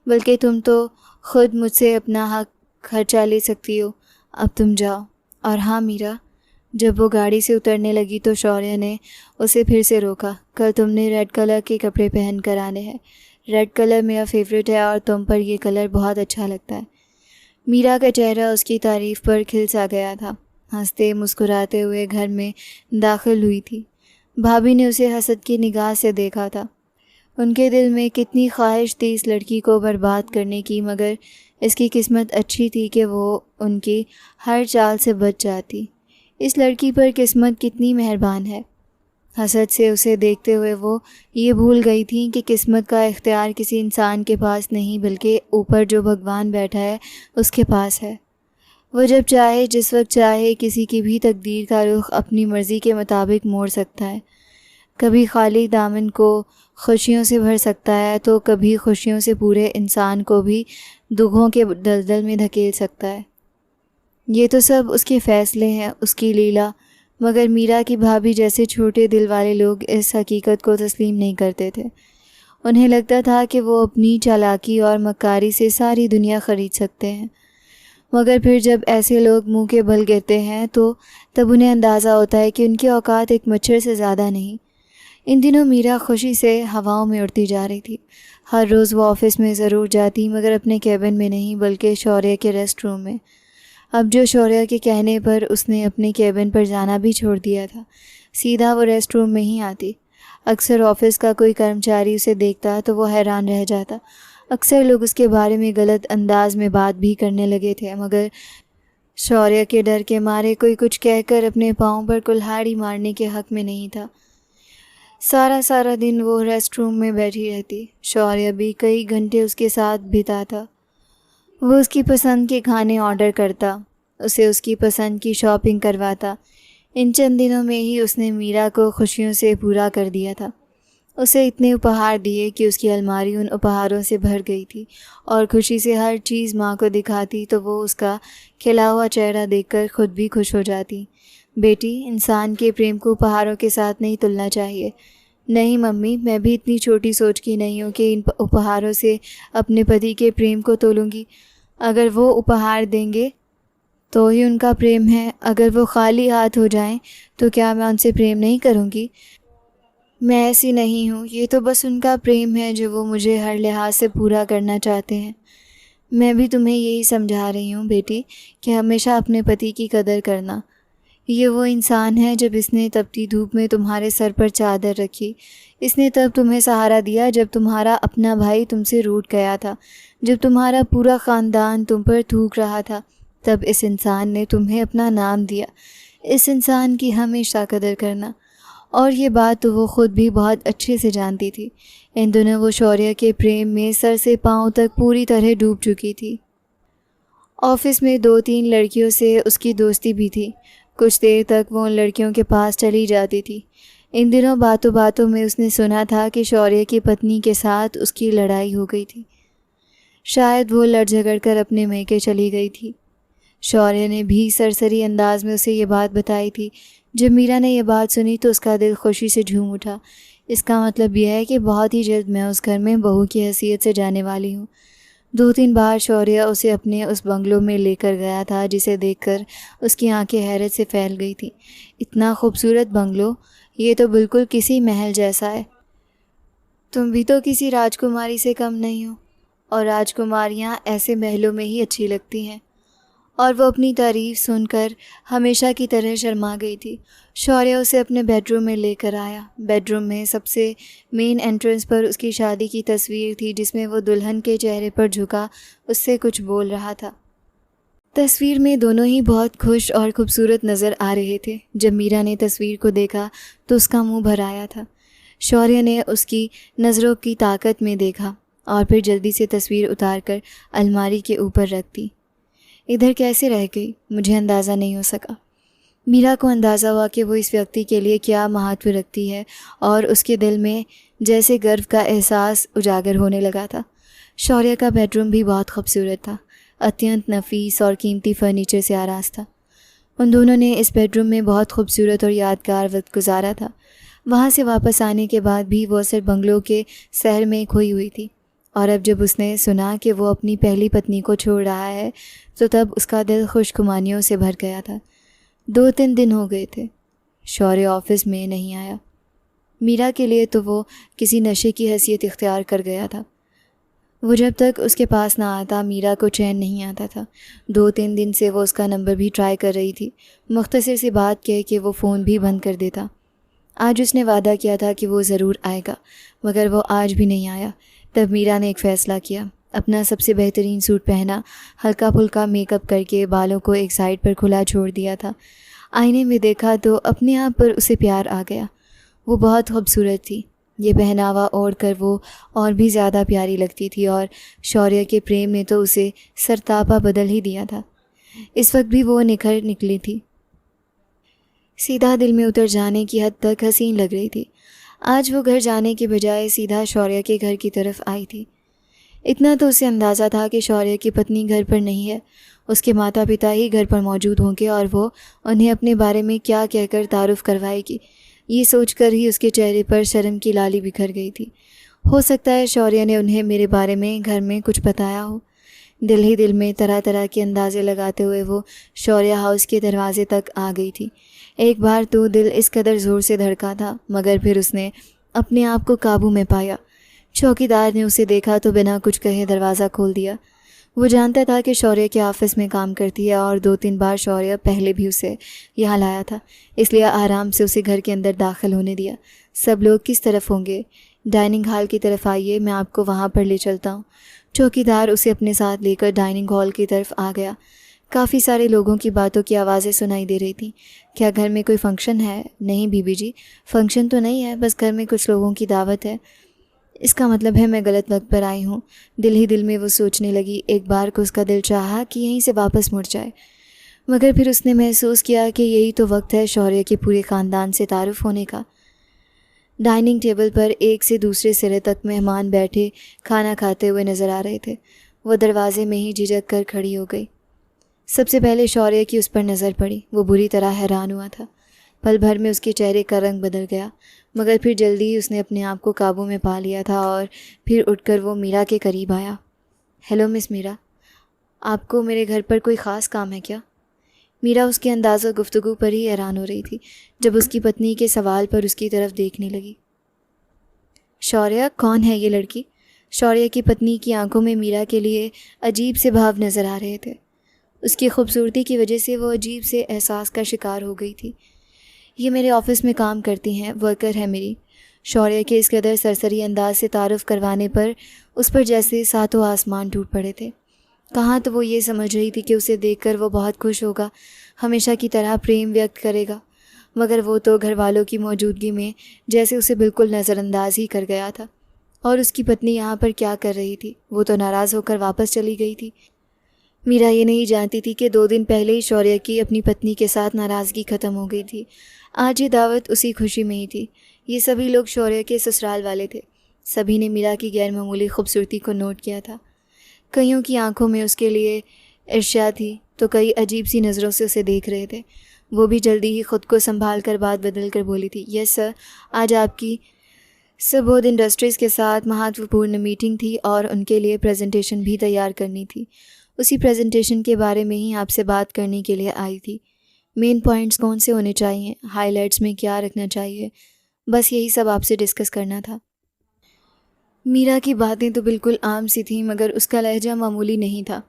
A: बल्कि तुम तो खुद मुझसे अपना हक़ खर्चा ले सकती हो। अब तुम जाओ। और हाँ मीरा, जब वो गाड़ी से उतरने लगी तो शौर्य ने उसे फिर से रोका। कल तुमने रेड कलर के कपड़े पहन कर आने हैं। रेड कलर मेरा फेवरेट है और तुम पर ये कलर बहुत अच्छा लगता है। मीरा का चेहरा उसकी तारीफ़ पर खिल सा गया था। हंसते मुस्कुराते हुए घर में दाखिल हुई थी। भाभी ने उसे हसद की निगाह से देखा था। उनके दिल में कितनी ख्वाहिश थी इस लड़की को बर्बाद करने की, मगर इसकी किस्मत अच्छी थी कि वो उनकी हर चाल से बच जाती। इस लड़की पर किस्मत कितनी मेहरबान है। हसद से उसे देखते हुए वो ये भूल गई थी कि किस्मत का इख्तियार किसी इंसान के पास नहीं, बल्कि ऊपर जो भगवान बैठा है उसके पास है। वो जब चाहे जिस वक्त चाहे किसी की भी तकदीर का रुख अपनी मर्ज़ी के मुताबिक मोड़ सकता है। कभी खाली दामन को खुशियों से भर सकता है तो कभी खुशियों से पूरे इंसान को भी दुखों के दलदल में धकेल सकता है। ये तो सब उसके फ़ैसले हैं, उसकी लीला। मगर मीरा की भाभी जैसे छोटे दिल वाले लोग इस हकीकत को तस्लीम नहीं करते थे। उन्हें लगता था कि वो अपनी चालाकी और मक्कारी से सारी दुनिया ख़रीद सकते हैं, मगर फिर जब ऐसे लोग मुंह के बल गिरते हैं तो तब उन्हें अंदाज़ा होता है कि उनकी औकात एक मच्छर से ज़्यादा नहीं। इन दिनों मीरा खुशी से हवाओं में उड़ती जा रही थी। हर रोज़ वो ऑफ़िस में ज़रूर जाती, मगर अपने कैबिन में नहीं बल्कि शौर्य के रेस्ट रूम में। अब जो शौर्य के कहने पर उसने अपने कैबिन पर जाना भी छोड़ दिया था, सीधा वो रेस्ट रूम में ही आती। अक्सर ऑफ़िस का कोई कर्मचारी उसे देखता तो वो हैरान रह जाता। अक्सर लोग उसके बारे में गलत अंदाज में बात भी करने लगे थे, मगर शौर्य के डर के मारे कोई कुछ कहकर अपने पाँव पर कुल्हाड़ी मारने के हक़ में नहीं था। सारा सारा दिन वो रेस्ट रूम में बैठी रहती। शौर्य भी कई घंटे उसके साथ बिताता। वो उसकी पसंद के खाने ऑर्डर करता, उसे उसकी पसंद की शॉपिंग करवाता। इन चंद दिनों में ही उसने मीरा को खुशियों से पूरा कर दिया था। उसे इतने उपहार दिए कि उसकी अलमारी उन उपहारों से भर गई थी और खुशी से हर चीज़ माँ को दिखाती तो वो उसका खिला हुआ चेहरा देखकर खुद भी खुश हो जाती। बेटी, इंसान के प्रेम को उपहारों के साथ नहीं तुलना चाहिए। नहीं मम्मी, मैं भी इतनी छोटी सोच की नहीं हूँ कि इन उपहारों से अपने पति के प्रेम को तोलूँगी। अगर वो उपहार देंगे तो ही उनका प्रेम है, अगर वो खाली हाथ हो जाएं तो क्या मैं उनसे प्रेम नहीं करूँगी? मैं ऐसी नहीं हूँ। ये तो बस उनका प्रेम है जो वो मुझे हर लिहाज से पूरा करना चाहते हैं। मैं भी तुम्हें यही समझा रही हूँ बेटी कि हमेशा अपने पति की कदर करना। ये वो इंसान है जब इसने तपती धूप में तुम्हारे सर पर चादर रखी। इसने तब तुम्हें सहारा दिया जब तुम्हारा अपना भाई तुमसे रूठ गया था, जब तुम्हारा पूरा ख़ानदान तुम पर थूक रहा था। तब इस इंसान ने तुम्हें अपना नाम दिया। इस इंसान की हमेशा कदर करना। और ये बात तो वो ख़ुद भी बहुत अच्छे से जानती थी। इन दिनों वो शौर्य के प्रेम में सर से पाँव तक पूरी तरह डूब चुकी थी। ऑफ़िस में 2-3 लड़कियों से उसकी दोस्ती भी थी। कुछ देर तक वो उन लड़कियों के पास चली जाती थी। इन दिनों बातों बातों में उसने सुना था कि शौर्य की पत्नी के साथ उसकी लड़ाई हो गई थी। शायद वो लड़ झगड़ कर अपने मैके चली गई थी। शौर्य ने भी सरसरी अंदाज में उसे ये बात बताई थी। जब मीरा ने यह बात सुनी तो उसका दिल खुशी से झूम उठा। इसका मतलब यह है कि बहुत ही जल्द मैं उस घर में बहू की हैसियत से जाने वाली हूँ। 2-3 बार शौर्य उसे अपने उस बंगलों में लेकर गया था, जिसे देखकर उसकी आंखें हैरत से फैल गई थी। इतना खूबसूरत बंगलो, ये तो बिल्कुल किसी महल जैसा है। तुम भी तो किसी राजकुमारी से कम नहीं हो, और राजकुमारियाँ ऐसे महलों में ही अच्छी लगती हैं। और वो अपनी तारीफ़ सुनकर हमेशा की तरह शर्मा गई थी। शौर्य उसे अपने बेडरूम में लेकर आया। बेडरूम में सबसे मेन एंट्रेंस पर उसकी शादी की तस्वीर थी, जिसमें वो दुल्हन के चेहरे पर झुका उससे कुछ बोल रहा था। तस्वीर में दोनों ही बहुत खुश और खूबसूरत नज़र आ रहे थे। जब मीरा ने तस्वीर को देखा तो उसका मुंह भर आया था। शौर्य ने उसकी नज़रों की ताकत में देखा और फिर जल्दी से तस्वीर उतारकर अलमारी के ऊपर रख दी। इधर कैसे रह गई, मुझे अंदाज़ा नहीं हो सका। मीरा को अंदाज़ा हुआ कि वो इस व्यक्ति के लिए क्या महत्व रखती है और उसके दिल में जैसे गर्व का एहसास उजागर होने लगा था। शौर्य का बेडरूम भी बहुत खूबसूरत था, अत्यंत नफीस और कीमती फर्नीचर से आराज था। उन दोनों ने इस बेडरूम में बहुत खूबसूरत और यादगार वक्त गुजारा था। वहाँ से वापस आने के बाद भी वो सिर्फ बंगलों के शहर में खोई हुई थी, और अब जब उसने सुना कि वो अपनी पहली पत्नी को छोड़ रहा है तो तब उसका दिल खुशगुमानियों से भर गया था। 2-3 दिन हो गए थे, शौर्य ऑफिस में नहीं आया। मीरा के लिए तो वो किसी नशे की हैसियत इख्तियार कर गया था। वो जब तक उसके पास ना आता मीरा को चैन नहीं आता था। 2-3 दिन से वो उसका नंबर भी ट्राई कर रही थी, मुख्तसर सी बात कह के वो फ़ोन भी बंद कर देता। आज उसने वादा किया था कि वो ज़रूर आएगा, मगर वो आज भी नहीं आया। तब मीरा ने एक फ़ैसला किया। अपना सबसे बेहतरीन सूट पहना, हल्का फुल्का मेकअप करके बालों को एक साइड पर खुला छोड़ दिया था। आईने में देखा तो अपने आप पर उसे प्यार आ गया। वो बहुत खूबसूरत थी। ये पहनावा ओढ़ कर वो और भी ज़्यादा प्यारी लगती थी, और शौर्य के प्रेम ने तो उसे सरतापा बदल ही दिया था। इस वक्त भी वो निखर निकली थी, सीधा दिल में उतर जाने की हद तक हसीन लग रही थी। आज वो घर जाने के बजाय सीधा शौर्य के घर की तरफ आई थी। इतना तो उसे अंदाज़ा था कि शौर्य की पत्नी घर पर नहीं है। उसके माता पिता ही घर पर मौजूद होंगे और वो उन्हें अपने बारे में क्या कहकर तारुफ करवाएगी। ये सोचकर ही उसके चेहरे पर शर्म की लाली बिखर गई थी। हो सकता है शौर्य ने उन्हें मेरे बारे में घर में कुछ बताया हो। दिल ही दिल में तरह तरह के अंदाज़े लगाते हुए वो शौर्य हाउस के दरवाजे तक आ गई थी। एक बार तो दिल इस कदर ज़ोर से धड़का था, मगर फिर उसने अपने आप को काबू में पाया। चौकीदार ने उसे देखा तो बिना कुछ कहे दरवाज़ा खोल दिया। वो जानता था कि शौर्य के ऑफिस में काम करती है और 2-3 बार शौर्य पहले भी उसे यहाँ लाया था, इसलिए आराम से उसे घर के अंदर दाखिल होने दिया। सब लोग किस तरफ होंगे? डाइनिंग हॉल की तरफ आइए, मैं आपको वहाँ पर ले चलता हूँ। चौकीदार उसे अपने साथ लेकर डाइनिंग हॉल की तरफ आ गया। काफ़ी सारे लोगों की बातों की आवाज़ें सुनाई दे रही थी। क्या घर में कोई फंक्शन है? नहीं बीबी जी, फंक्शन तो नहीं है, बस घर में कुछ लोगों की दावत है। इसका मतलब है मैं गलत वक्त पर आई हूँ। दिल ही दिल में वो सोचने लगी। एक बार को उसका दिल चाहा कि यहीं से वापस मुड़ जाए, मगर फिर उसने महसूस किया कि यही तो वक्त है शौर्य के पूरे ख़ानदान से तारुफ होने का। डाइनिंग टेबल पर एक से दूसरे सिरे तक मेहमान बैठे खाना खाते हुए नज़र आ रहे थे। वो दरवाजे में ही झिझक कर खड़ी हो गई। सबसे पहले शौर्य की उस पर नज़र पड़ी। वो बुरी तरह हैरान हुआ था। पल भर में उसके चेहरे का रंग बदल गया, मगर फिर जल्दी ही उसने अपने आप को काबू में पा लिया था और फिर उठकर वो मीरा के करीब आया। हेलो मिस मीरा, आपको मेरे घर पर कोई ख़ास काम है क्या? मीरा उसके अंदाज़ और गुफ्तगू पर ही हैरान हो रही थी जब उसकी पत्नी के सवाल पर उसकी तरफ देखने लगी। शौर्य, कौन है ये लड़की? शौर्य की पत्नी की आंखों में मीरा के लिए अजीब से भाव नज़र आ रहे थे। उसकी खूबसूरती की वजह से वो अजीब से एहसास का शिकार हो गई थी। ये मेरे ऑफिस में काम करती हैं, वर्कर है मेरी। शौर्य के इस कदर सरसरी अंदाज से तारुफ करवाने पर उस पर जैसे सातों आसमान टूट पड़े थे। कहाँ तो वो ये समझ रही थी कि उसे देखकर वो बहुत खुश होगा, हमेशा की तरह प्रेम व्यक्त करेगा, मगर वो तो घर वालों की मौजूदगी में जैसे उसे बिल्कुल नज़रअंदाज ही कर गया था। और उसकी पत्नी यहाँ पर क्या कर रही थी? वो तो नाराज़ होकर वापस चली गई थी। मीरा ये नहीं जानती थी कि 2 दिन पहले ही शौर्य की अपनी पत्नी के साथ नाराज़गी ख़त्म हो गई थी। आज ये दावत उसी खुशी में ही थी। ये सभी लोग शौर्य के ससुराल वाले थे। सभी ने मीरा की गैर मामूली खूबसूरती को नोट किया था। कईयों की आंखों में उसके लिए ईर्ष्या थी तो कई अजीब सी नज़रों से उसे देख रहे थे। वो भी जल्दी ही ख़ुद को संभाल कर बात बदल कर बोली थी, यस सर, आज आपकी सुबोध इंडस्ट्रीज़ के साथ महत्वपूर्ण मीटिंग थी और उनके लिए प्रेजेंटेशन भी तैयार करनी थी। उसी प्रेजेंटेशन के बारे में ही आपसे बात करने के लिए आई थी। मेन पॉइंट्स कौन से होने चाहिए, हाइलाइट्स में क्या रखना चाहिए, बस यही सब आपसे डिस्कस करना था। मीरा की बातें तो बिल्कुल आम सी थीं, मगर उसका लहजा मामूली नहीं था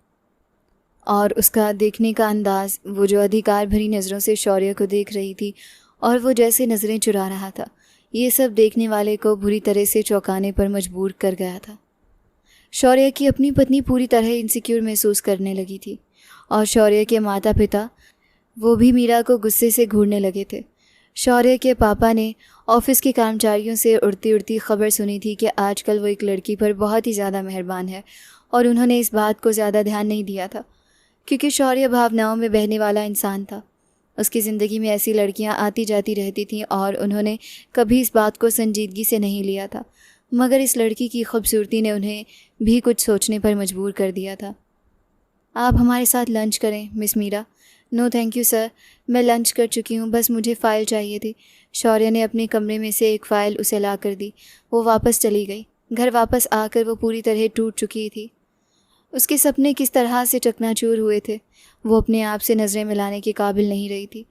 A: और उसका देखने का अंदाज़, वो जो अधिकार भरी नज़रों से शौर्य को देख रही थी और वो जैसे नज़रें चुरा रहा था, ये सब देखने वाले को बुरी तरह से चौंकाने पर मजबूर कर गया था। शौर्य की अपनी पत्नी पूरी तरह इनसिक्योर महसूस करने लगी थी और शौर्य के माता पिता वो भी मीरा को गुस्से से घूरने लगे थे। शौर्य के पापा ने ऑफिस के कर्मचारियों से उड़ती उड़ती खबर सुनी थी कि आजकल वो एक लड़की पर बहुत ही ज़्यादा मेहरबान है और उन्होंने इस बात को ज़्यादा ध्यान नहीं दिया था क्योंकि शौर्य भावनाओं में बहने वाला इंसान था। उसकी ज़िंदगी में ऐसी लड़कियां आती जाती रहती थीं और उन्होंने कभी इस बात को संजीदगी से नहीं लिया था, मगर इस लड़की की खूबसूरती ने उन्हें भी कुछ सोचने पर मजबूर कर दिया था। आप हमारे साथ लंच करें miss Meera. No thank you sir, मैं लंच कर चुकी हूँ, बस मुझे फ़ाइल चाहिए थी। शौर्य ने अपने कमरे में से एक फ़ाइल उसे ला कर दी। वो वापस चली गई। घर वापस आकर वो पूरी तरह टूट चुकी थी। उसके सपने किस तरह से चकनाचूर हुए थे। वो अपने आप से नज़रें मिलाने के काबिल नहीं रही थी।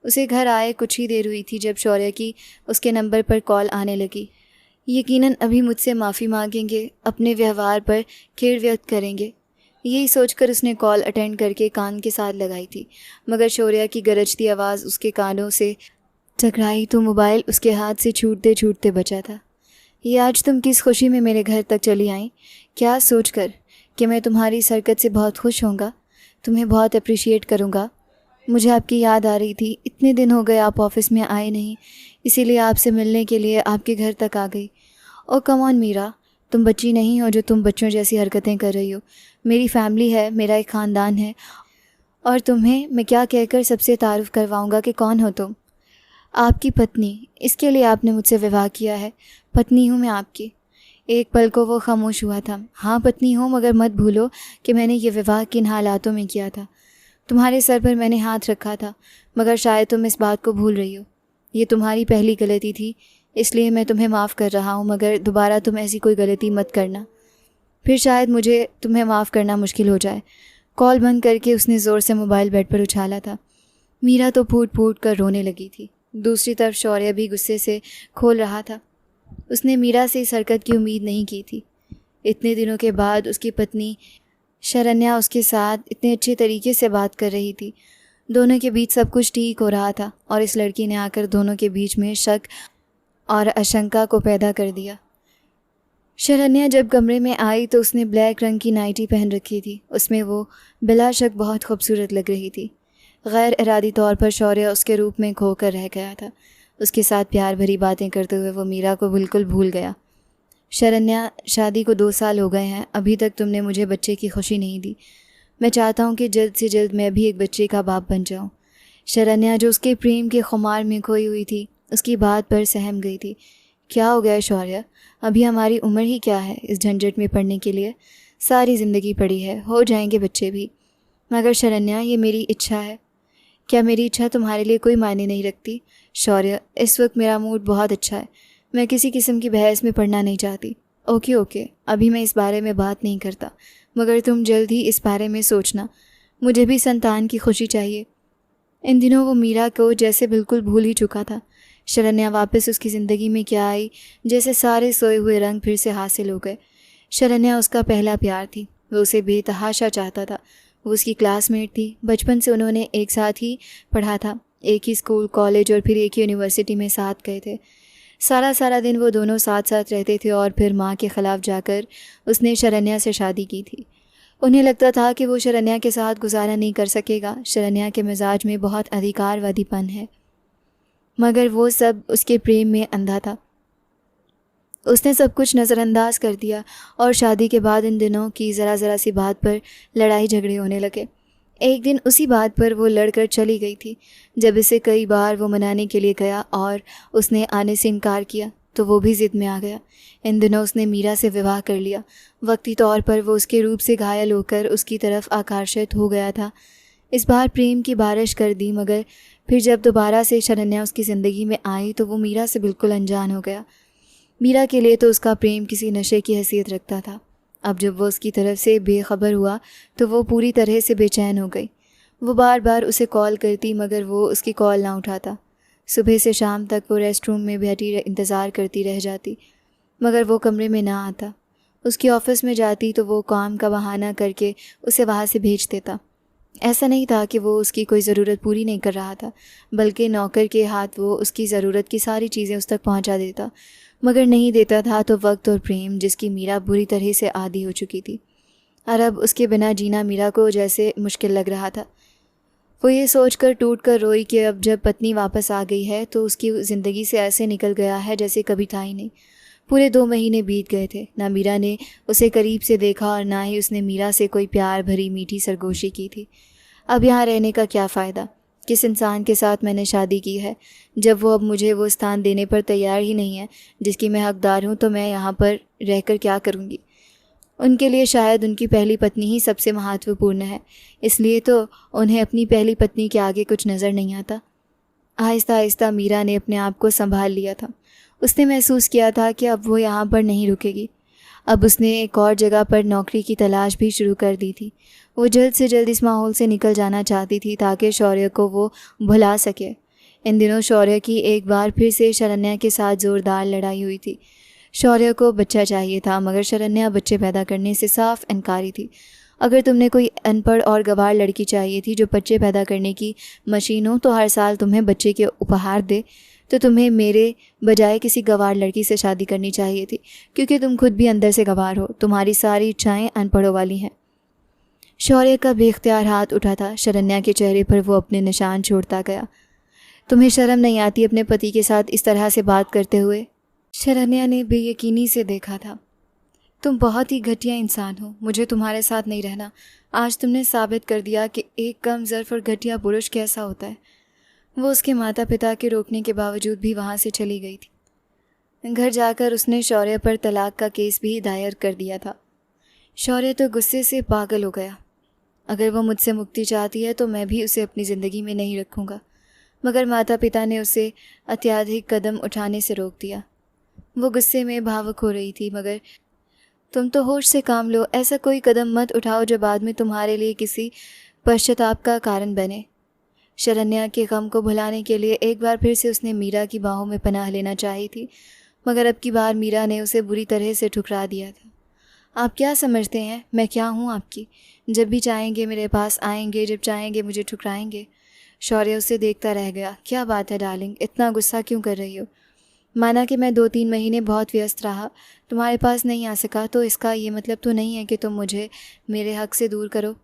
A: उसे घर आए कुछ ही देर हुई थी जब शौर्य की उसके नंबर पर कॉल आने लगी। यकीनन अभी मुझसे माफ़ी मांगेंगे, अपने व्यवहार पर खेद व्यक्त करेंगे, यही सोचकर उसने कॉल अटेंड करके कान के साथ लगाई थी, मगर शौर्य की गरजती आवाज़ उसके कानों से टकराई तो मोबाइल उसके हाथ से छूटते छूटते बचा था। ये आज तुम किस खुशी में मेरे घर तक चली आई, क्या सोचकर कि मैं तुम्हारी इस हरकत से बहुत खुश होऊंगा, तुम्हें बहुत अप्रिशिएट करूँगा। मुझे आपकी याद आ रही थी, इतने दिन हो गए आप ऑफिस में आए नहीं, इसीलिए आपसे मिलने के लिए आपके घर तक आ गई। ओ कम ऑन मीरा, तुम बच्ची नहीं हो जो तुम बच्चों जैसी हरकतें कर रही हो। मेरी फैमिली है, मेरा एक ख़ानदान है, और तुम्हें मैं क्या कहकर सबसे तारुफ करवाऊँगा कि कौन हो तुम। आपकी पत्नी, इसके लिए आपने मुझसे विवाह किया है। पत्नी हूँ मैं आपकी। एक पल को वो खामोश हुआ था। हाँ पत्नी हो, मगर मत भूलो कि मैंने ये विवाह किन हालातों में किया था। तुम्हारे सर पर मैंने हाथ रखा था, मगर शायद तुम इस बात को भूल रही हो। ये तुम्हारी पहली गलती थी, इसलिए मैं तुम्हें माफ़ कर रहा हूँ, मगर दोबारा तुम ऐसी कोई गलती मत करना, फिर शायद मुझे तुम्हें माफ़ करना मुश्किल हो जाए। कॉल बंद करके उसने ज़ोर से मोबाइल बेड पर उछाला था। मीरा तो फूट फूट कर रोने लगी थी। दूसरी तरफ शौर्य भी गुस्से से खोल रहा था। उसने मीरा से इस हरकत की उम्मीद नहीं की थी। इतने दिनों के बाद उसकी पत्नी शरण्या उसके साथ इतने अच्छे तरीके से बात कर रही थी। दोनों के बीच सब कुछ ठीक हो रहा था और इस लड़की ने आकर दोनों के बीच में शक और आशंका को पैदा कर दिया। शरण्या जब कमरे में आई तो उसने ब्लैक रंग की नाइटी पहन रखी थी। उसमें वो बिला शक बहुत खूबसूरत लग रही थी। गैर इरादी तौर पर शौर्य उसके रूप में खोकर रह गया था। उसके साथ प्यार भरी बातें करते हुए वो मीरा को बिल्कुल भूल गया। शरण्या, शादी को 2 साल हो गए हैं, अभी तक तुमने मुझे बच्चे की खुशी नहीं दी। मैं चाहता हूँ कि जल्द से जल्द मैं भी एक बच्चे का बाप बन जाऊँ। शरण्या, जो उसके प्रेम के खुमार में खोई हुई थी, उसकी बात पर सहम गई थी। क्या हो गया शौर्य, अभी हमारी उम्र ही क्या है इस झंझट में पड़ने के लिए। सारी ज़िंदगी पड़ी है, हो जाएंगे बच्चे भी। मगर शरण्या, ये मेरी इच्छा है। क्या मेरी इच्छा तुम्हारे लिए कोई मायने नहीं रखती? शौर्य, इस वक्त मेरा मूड बहुत अच्छा है, मैं किसी किस्म की बहस में पड़ना नहीं चाहती। ओके, अभी मैं इस बारे में बात नहीं करता, मगर तुम जल्द ही इस बारे में सोचना। मुझे भी संतान की खुशी चाहिए। इन दिनों वो मीरा को जैसे बिल्कुल भूल ही चुका था। शरण्या वापस उसकी ज़िंदगी में क्या आई, जैसे सारे सोए हुए रंग फिर से हासिल हो गए। शरण्या उसका पहला प्यार थी। वो उसे बेतहाशा चाहता था। वो उसकी क्लासमेट थी। बचपन से उन्होंने एक साथ ही पढ़ा था, एक ही स्कूल, कॉलेज और फिर एक ही यूनिवर्सिटी में साथ गए थे। सारा दिन वो दोनों साथ साथ रहते थे और फिर माँ के ख़िलाफ़ जाकर उसने शरण्या से शादी की थी। उन्हें लगता था कि वो शरण्या के साथ गुजारा नहीं कर सकेगा। शरण्या के मिजाज में बहुत अधिकारवादीपन है, मगर वो सब उसके प्रेम में अंधा था। उसने सब कुछ नज़रअंदाज कर दिया और शादी के बाद इन दिनों की ज़रा सी बात पर लड़ाई झगड़े होने लगे। एक दिन उसी बात पर वो लड़कर चली गई थी। जब इसे कई बार वो मनाने के लिए गया और उसने आने से इनकार किया तो वो भी ज़िद में आ गया। इन दिनों उसने मीरा से विवाह कर लिया। वक्ती तौर पर वो उसके रूप से घायल होकर उसकी तरफ आकर्षित हो गया था। इस बार प्रेम की बारिश कर दी, मगर फिर जब दोबारा से शरण्या उसकी ज़िंदगी में आई तो वो मीरा से बिल्कुल अनजान हो गया। मीरा के लिए तो उसका प्रेम किसी नशे की हैसियत रखता था। अब जब वो उसकी तरफ से बेखबर हुआ तो वो पूरी तरह से बेचैन हो गई। वो बार बार उसे कॉल करती, मगर वो उसकी कॉल ना उठाता। सुबह से शाम तक वो रेस्ट रूम में बैठी इंतज़ार करती रह जाती, मगर वो कमरे में ना आता। उसके ऑफ़िस में जाती तो वो काम का बहाना करके उसे वहाँ से भेज देता। ऐसा नहीं था कि वो उसकी कोई ज़रूरत पूरी नहीं कर रहा था, बल्कि नौकर के हाथ वो उसकी ज़रूरत की सारी चीज़ें उस तक पहुंचा देता, मगर नहीं देता था तो वक्त और प्रेम, जिसकी मीरा बुरी तरह से आदी हो चुकी थी। और अब उसके बिना जीना मीरा को जैसे मुश्किल लग रहा था। वो ये सोचकर टूट कर रोई कि अब जब पत्नी वापस आ गई है तो उसकी ज़िंदगी से ऐसे निकल गया है जैसे कभी था ही नहीं। पूरे 2 महीने बीत गए थे, ना मीरा ने उसे करीब से देखा और ना ही उसने मीरा से कोई प्यार भरी मीठी सरगोशी की थी। अब यहाँ रहने का क्या फ़ायदा? किस इंसान के साथ मैंने शादी की है? जब वो अब मुझे वो स्थान देने पर तैयार ही नहीं है जिसकी मैं हकदार हूँ, तो मैं यहाँ पर रहकर क्या करूँगी? उनके लिए शायद उनकी पहली पत्नी ही सबसे महत्वपूर्ण है, इसलिए तो उन्हें अपनी पहली पत्नी के आगे कुछ नज़र नहीं आता। आहिस्ता आहिस्ता मीरा ने अपने आप को संभाल लिया था। उसने महसूस किया था कि अब वो यहाँ पर नहीं रुकेगी। अब उसने एक और जगह पर नौकरी की तलाश भी शुरू कर दी थी। वो जल्द से जल्द इस माहौल से निकल जाना चाहती थी ताकि शौर्य को वो भुला सके। इन दिनों शौर्य की एक बार फिर से शरण्या के साथ ज़ोरदार लड़ाई हुई थी। शौर्य को बच्चा चाहिए था, मगर शरण्या बच्चे पैदा करने से साफ इनकारी थी। अगर तुमने कोई अनपढ़ और गंवार लड़की चाहिए थी जो बच्चे पैदा करने की मशीन हो, तो हर साल तुम्हें बच्चे के उपहार दे, तो तुम्हें मेरे बजाय किसी गंवार लड़की से शादी करनी चाहिए थी, क्योंकि तुम खुद भी अंदर से गंवार हो। तुम्हारी सारी इच्छाएं अनपढ़ों वाली हैं। शौर्य का बेख्तियार हाथ उठा था। शरण्या के चेहरे पर वो अपने निशान छोड़ता गया। तुम्हें शर्म नहीं आती अपने पति के साथ इस तरह से बात करते हुए? शरण्या ने बेयकीनी से देखा था। तुम बहुत ही घटिया इंसान हो, मुझे तुम्हारे साथ नहीं रहना। आज तुमने साबित कर दिया कि एक कम ज़र्फ और घटिया पुरुष कैसा होता है। वो उसके माता पिता के रोकने के बावजूद भी वहाँ से चली गई थी। घर जाकर उसने शौर्य पर तलाक का केस भी दायर कर दिया था। शौर्य तो गुस्से से पागल हो गया। अगर वो मुझसे मुक्ति चाहती है तो मैं भी उसे अपनी ज़िंदगी में नहीं रखूँगा, मगर माता पिता ने उसे अत्याधिक कदम उठाने से रोक दिया। वो गुस्से में भावुक हो रही थी। मगर तुम तो होश से काम लो, ऐसा कोई कदम मत उठाओ जो बाद में तुम्हारे लिए किसी पश्चाताप का कारण बने। शरण्या के गम को भुलाने के लिए एक बार फिर से उसने मीरा की बाहों में पनाह लेना चाही थी, मगर अब की बार मीरा ने उसे बुरी तरह से ठुकरा दिया था। आप क्या समझते हैं मैं क्या हूँ आपकी? जब भी चाहेंगे मेरे पास आएंगे, जब चाहेंगे मुझे ठुकराएंगे। शौर्य उसे देखता रह गया। क्या बात है डार्लिंग, इतना गुस्सा क्यों कर रही हो? माना कि मैं 2-3 महीने बहुत व्यस्त रहा, तुम्हारे पास नहीं आ सका, तो इसका ये मतलब तो नहीं है कि तुम मुझे मेरे हक से दूर करो।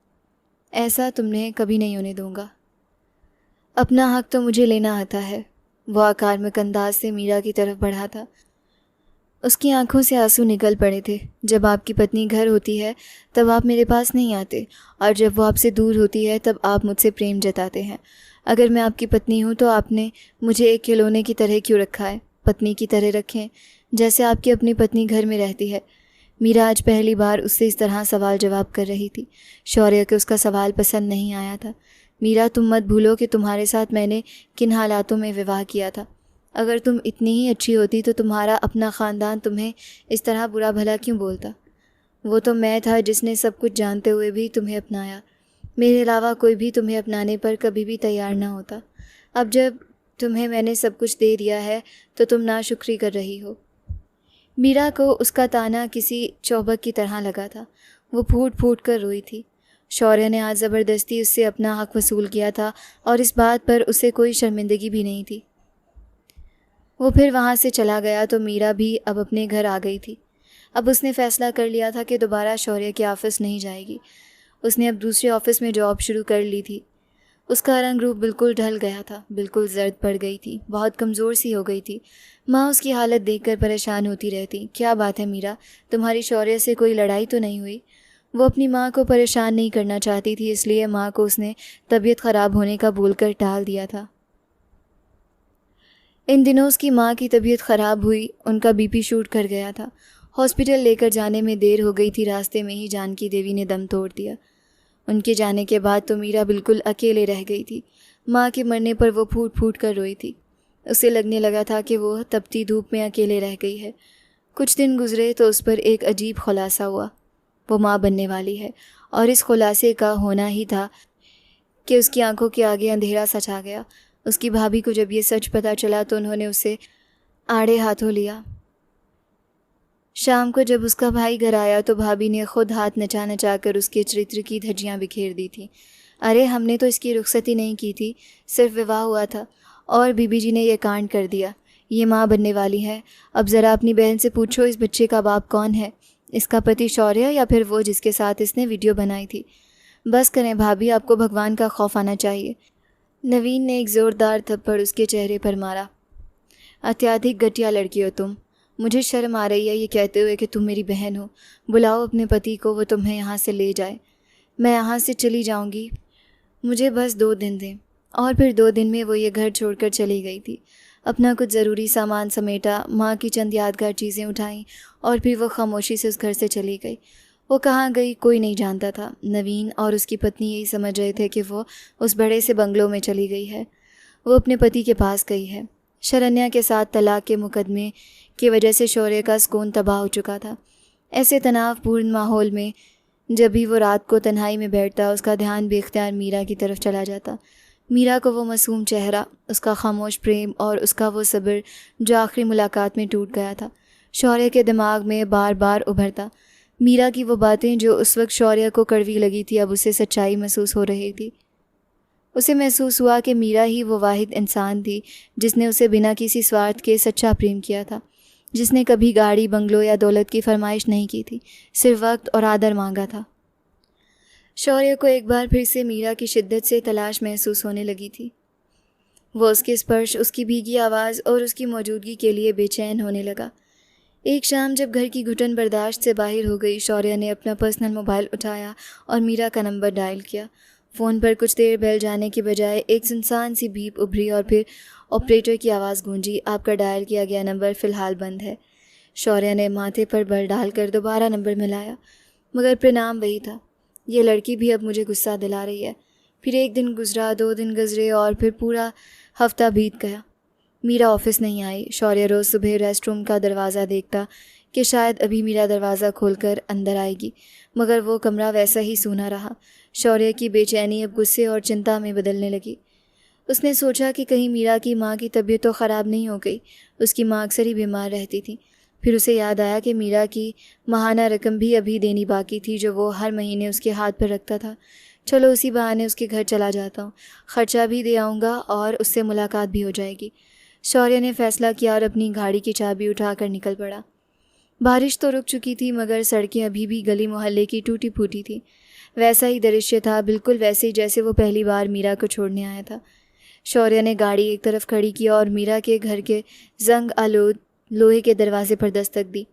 A: ऐसा तुमने कभी नहीं होने दूंगा। अपना हक तो मुझे लेना आता है। वो आक्रामक अंदाज से मीरा की तरफ बढ़ा था। उसकी आंखों से आंसू निकल पड़े थे। जब आपकी पत्नी घर होती है तब आप मेरे पास नहीं आते, और जब वो आपसे दूर होती है तब आप मुझसे प्रेम जताते हैं। अगर मैं आपकी पत्नी हूँ तो आपने मुझे एक खिलौने की तरह क्यों रखा है? पत्नी की तरह रखें, जैसे आपकी अपनी पत्नी घर में रहती है। मीरा आज पहली बार उससे इस तरह सवाल जवाब कर रही थी। शौर्य को उसका सवाल पसंद नहीं आया था। मीरा, तुम मत भूलो कि तुम्हारे साथ मैंने किन हालातों में विवाह किया था। अगर तुम इतनी ही अच्छी होती तो तुम्हारा अपना ख़ानदान तुम्हें इस तरह बुरा भला क्यों बोलता? वो तो मैं था जिसने सब कुछ जानते हुए भी तुम्हें अपनाया। मेरे अलावा कोई भी तुम्हें अपनाने पर कभी भी तैयार ना होता। अब जब तुम्हें मैंने सब कुछ दे दिया है तो तुम नाशुक्री कर रही हो। मीरा को उसका ताना किसी चौबक की तरह लगा था। वो फूट फूट कर रोई थी। शौर्य ने आज ज़बरदस्ती उससे अपना हक वसूल किया था और इस बात पर उसे कोई शर्मिंदगी भी नहीं थी। वो फिर वहाँ से चला गया तो मीरा भी अब अपने घर आ गई थी। अब उसने फ़ैसला कर लिया था कि दोबारा शौर्य के ऑफ़िस नहीं जाएगी। उसने अब दूसरे ऑफ़िस में जॉब शुरू कर ली थी। उसका रंग रूप बिल्कुल ढल गया था, बिल्कुल जर्द पड़ गई थी, बहुत कमज़ोर सी हो गई थी। माँ उसकी हालत देखकर परेशान होती रहती। क्या बात है मीरा, तुम्हारी शौर्य से कोई लड़ाई तो नहीं हुई? वो अपनी माँ को परेशान नहीं करना चाहती थी, इसलिए माँ को उसने तबीयत ख़राब होने का बोलकर टाल दिया था। इन दिनों उसकी माँ की तबीयत ख़राब हुई, उनका बीपी शूट कर गया था। हॉस्पिटल लेकर जाने में देर हो गई थी। रास्ते में ही जानकी देवी ने दम तोड़ दिया। उनके जाने के बाद तो मीरा बिल्कुल अकेले रह गई थी। माँ के मरने पर वो फूट फूट कर रोई थी। उसे लगने लगा था कि वो तपती धूप में अकेले रह गई है। कुछ दिन गुजरे तो उस पर एक अजीब खुलासा हुआ। वो माँ बनने वाली है, और इस खुलासे का होना ही था कि उसकी आंखों के आगे अंधेरा सा छा गया। उसकी भाभी को जब ये सच पता चला तो उन्होंने उसे आड़े हाथों लिया। शाम को जब उसका भाई घर आया तो भाभी ने खुद हाथ नचा नचा कर उसके चरित्र की धज्जियाँ बिखेर दी थी। अरे हमने तो इसकी रुखसती नहीं की थी, सिर्फ विवाह हुआ था और बीबी जी ने यह कांड कर दिया। ये माँ बनने वाली है। अब ज़रा अपनी बहन से पूछो इस बच्चे का बाप कौन है, इसका पति शौर्य या फिर वो जिसके साथ इसने वीडियो बनाई थी। बस करें भाभी, आपको भगवान का खौफ आना चाहिए। नवीन ने एक ज़ोरदार थप्पड़ उसके चेहरे पर मारा। अत्यधिक घटिया लड़की हो तुम। मुझे शर्म आ रही है ये कहते हुए कि तुम मेरी बहन हो। बुलाओ अपने पति को, वो तुम्हें यहाँ से ले जाए। मैं यहाँ से चली जाऊँगी, मुझे बस 2 दिन दें। और फिर 2 दिन में वो ये घर छोड़कर चली गई थी। अपना कुछ ज़रूरी सामान समेटा, माँ की चंद यादगार चीज़ें उठाईं और फिर वो खामोशी से उस घर से चली गई। वो कहाँ गई कोई नहीं जानता था। नवीन और उसकी पत्नी यही समझ रहे थे कि वो उस बड़े से बंगलों में चली गई है, वो अपने पति के पास गई है। शरण्या के साथ तलाक के मुकदमे की वजह से शौर्य का सुकून तबाह हो चुका था। ऐसे तनावपूर्ण माहौल में जब भी वो रात को तन्हाई में बैठता, उसका ध्यान बेख्तियार मीरा की तरफ चला जाता। मीरा को वो मासूम चेहरा, उसका खामोश प्रेम और उसका वो सब्र जो आखिरी मुलाकात में टूट गया था, शौर्य के दिमाग में बार बार उभरता। मीरा की वो बातें जो उस वक्त शौर्य को कड़वी लगी थी, अब उसे सच्चाई महसूस हो रही थी। उसे महसूस हुआ कि मीरा ही वो वाहिद इंसान थी जिसने उसे बिना किसी स्वार्थ के सच्चा प्रेम किया था, जिसने कभी गाड़ी, बंगलों या दौलत की फरमाइश नहीं की थी, सिर्फ वक्त और आदर मांगा था। शौर्य को एक बार फिर से मीरा की शिद्दत से तलाश महसूस होने लगी थी। वो उसके स्पर्श, उसकी भीगी आवाज़ और उसकी मौजूदगी के लिए बेचैन होने लगा। एक शाम जब घर की घुटन बर्दाश्त से बाहर हो गई, शौर्य ने अपना पर्सनल मोबाइल उठाया और मीरा का नंबर डायल किया। फ़ोन पर कुछ देर बैल जाने के बजाय एक सुनसान सी बीप उभरी और फिर ऑपरेटर की आवाज़ गूंजी, आपका डायल किया गया नंबर फ़िलहाल बंद है। शौर्य ने माथे पर बल डालकर दोबारा नंबर मिलाया, मगर परिणाम वही था। ये लड़की भी अब मुझे गुस्सा दिला रही है। फिर 1 दिन गुजरा, 2 दिन गुजरे और फिर पूरा हफ्ता बीत गया। मीरा ऑफिस नहीं आई। शौर्य रोज़ सुबह रेस्ट रूम का दरवाज़ा देखता कि शायद अभी मीरा दरवाज़ा खोलकर अंदर आएगी, मगर वो कमरा वैसा ही सूना रहा। शौर्य की बेचैनी अब गुस्से और चिंता में बदलने लगी। उसने सोचा कि कहीं मीरा की माँ की तबीयत तो ख़राब नहीं हो गई। उसकी माँ अक्सर ही बीमार रहती थी। फिर उसे याद आया कि मीरा की माहाना रकम भी अभी देनी बाकी थी, जो वो हर महीने उसके हाथ पर रखता था। चलो उसी बहाने उसके घर चला जाता हूँ, ख़र्चा भी दे आऊँगा और उससे मुलाकात भी हो जाएगी। शौर्य ने फ़ैसला किया और अपनी गाड़ी की चाबी उठाकर निकल पड़ा। बारिश तो रुक चुकी थी, मगर सड़कें अभी भी गली मोहल्ले की टूटी फूटी थी। वैसा ही दृश्य था, बिल्कुल वैसे ही जैसे वो पहली बार मीरा को छोड़ने आया था। शौर्य ने गाड़ी एक तरफ खड़ी की और मीरा के घर के जंग आलूद लोहे के दरवाजे पर दस्तक दी।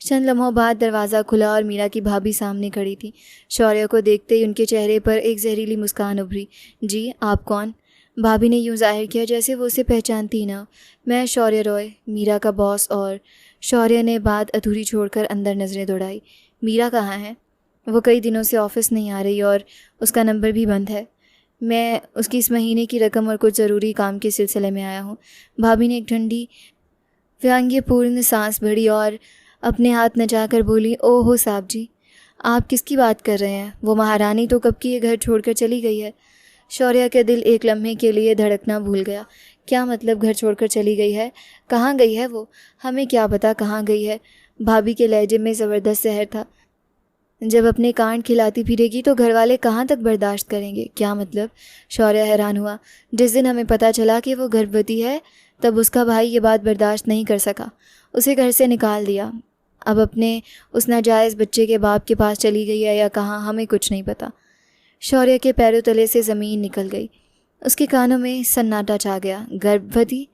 A: चंद लम्हों बाद दरवाज़ा खुला और मीरा की भाभी सामने खड़ी थी। शौर्य को देखते ही उनके चेहरे पर एक जहरीली मुस्कान उभरी। जी, आप कौन? भाभी ने यूँ जाहिर किया जैसे वो उसे पहचानती ना। मैं शौर्य रॉय, मीरा का बॉस। और शौर्य ने बात अधूरी छोड़कर अंदर नज़रें दौड़ाई। मीरा कहाँ है? वो कई दिनों से ऑफिस नहीं आ रही और उसका नंबर भी बंद है। मैं उसकी इस महीने की रकम और कुछ ज़रूरी काम के सिलसिले में आया हूँ। भाभी ने एक ठंडी व्यंग्यपूर्ण सांस भरी और अपने हाथ नचाकर बोली, ओहो साहब जी, आप किसकी बात कर रहे हैं? वो महारानी तो कब की ये घर छोड़कर चली गई है। शौर्य का दिल एक लम्हे के लिए धड़कना भूल गया। क्या मतलब घर छोड़कर चली गई है? कहाँ गई है वो? हमें क्या पता कहाँ गई है। भाभी के लहजे में ज़बरदस्त जहर था। जब अपने कांड खिलाती फिरेगी तो घर वाले कहाँ तक बर्दाश्त करेंगे? क्या मतलब? शौर्य हैरान हुआ। जिस दिन हमें पता चला कि वो गर्भवती है, तब उसका भाई ये बात बर्दाश्त नहीं कर सका, उसे घर से निकाल दिया। अब अपने उस नाजायज़ बच्चे के बाप के पास चली गई है या कहाँ, हमें कुछ नहीं पता। शौर्य के पैरों तले से ज़मीन निकल गई। उसके कानों में सन्नाटा छा गया। गर्भवती?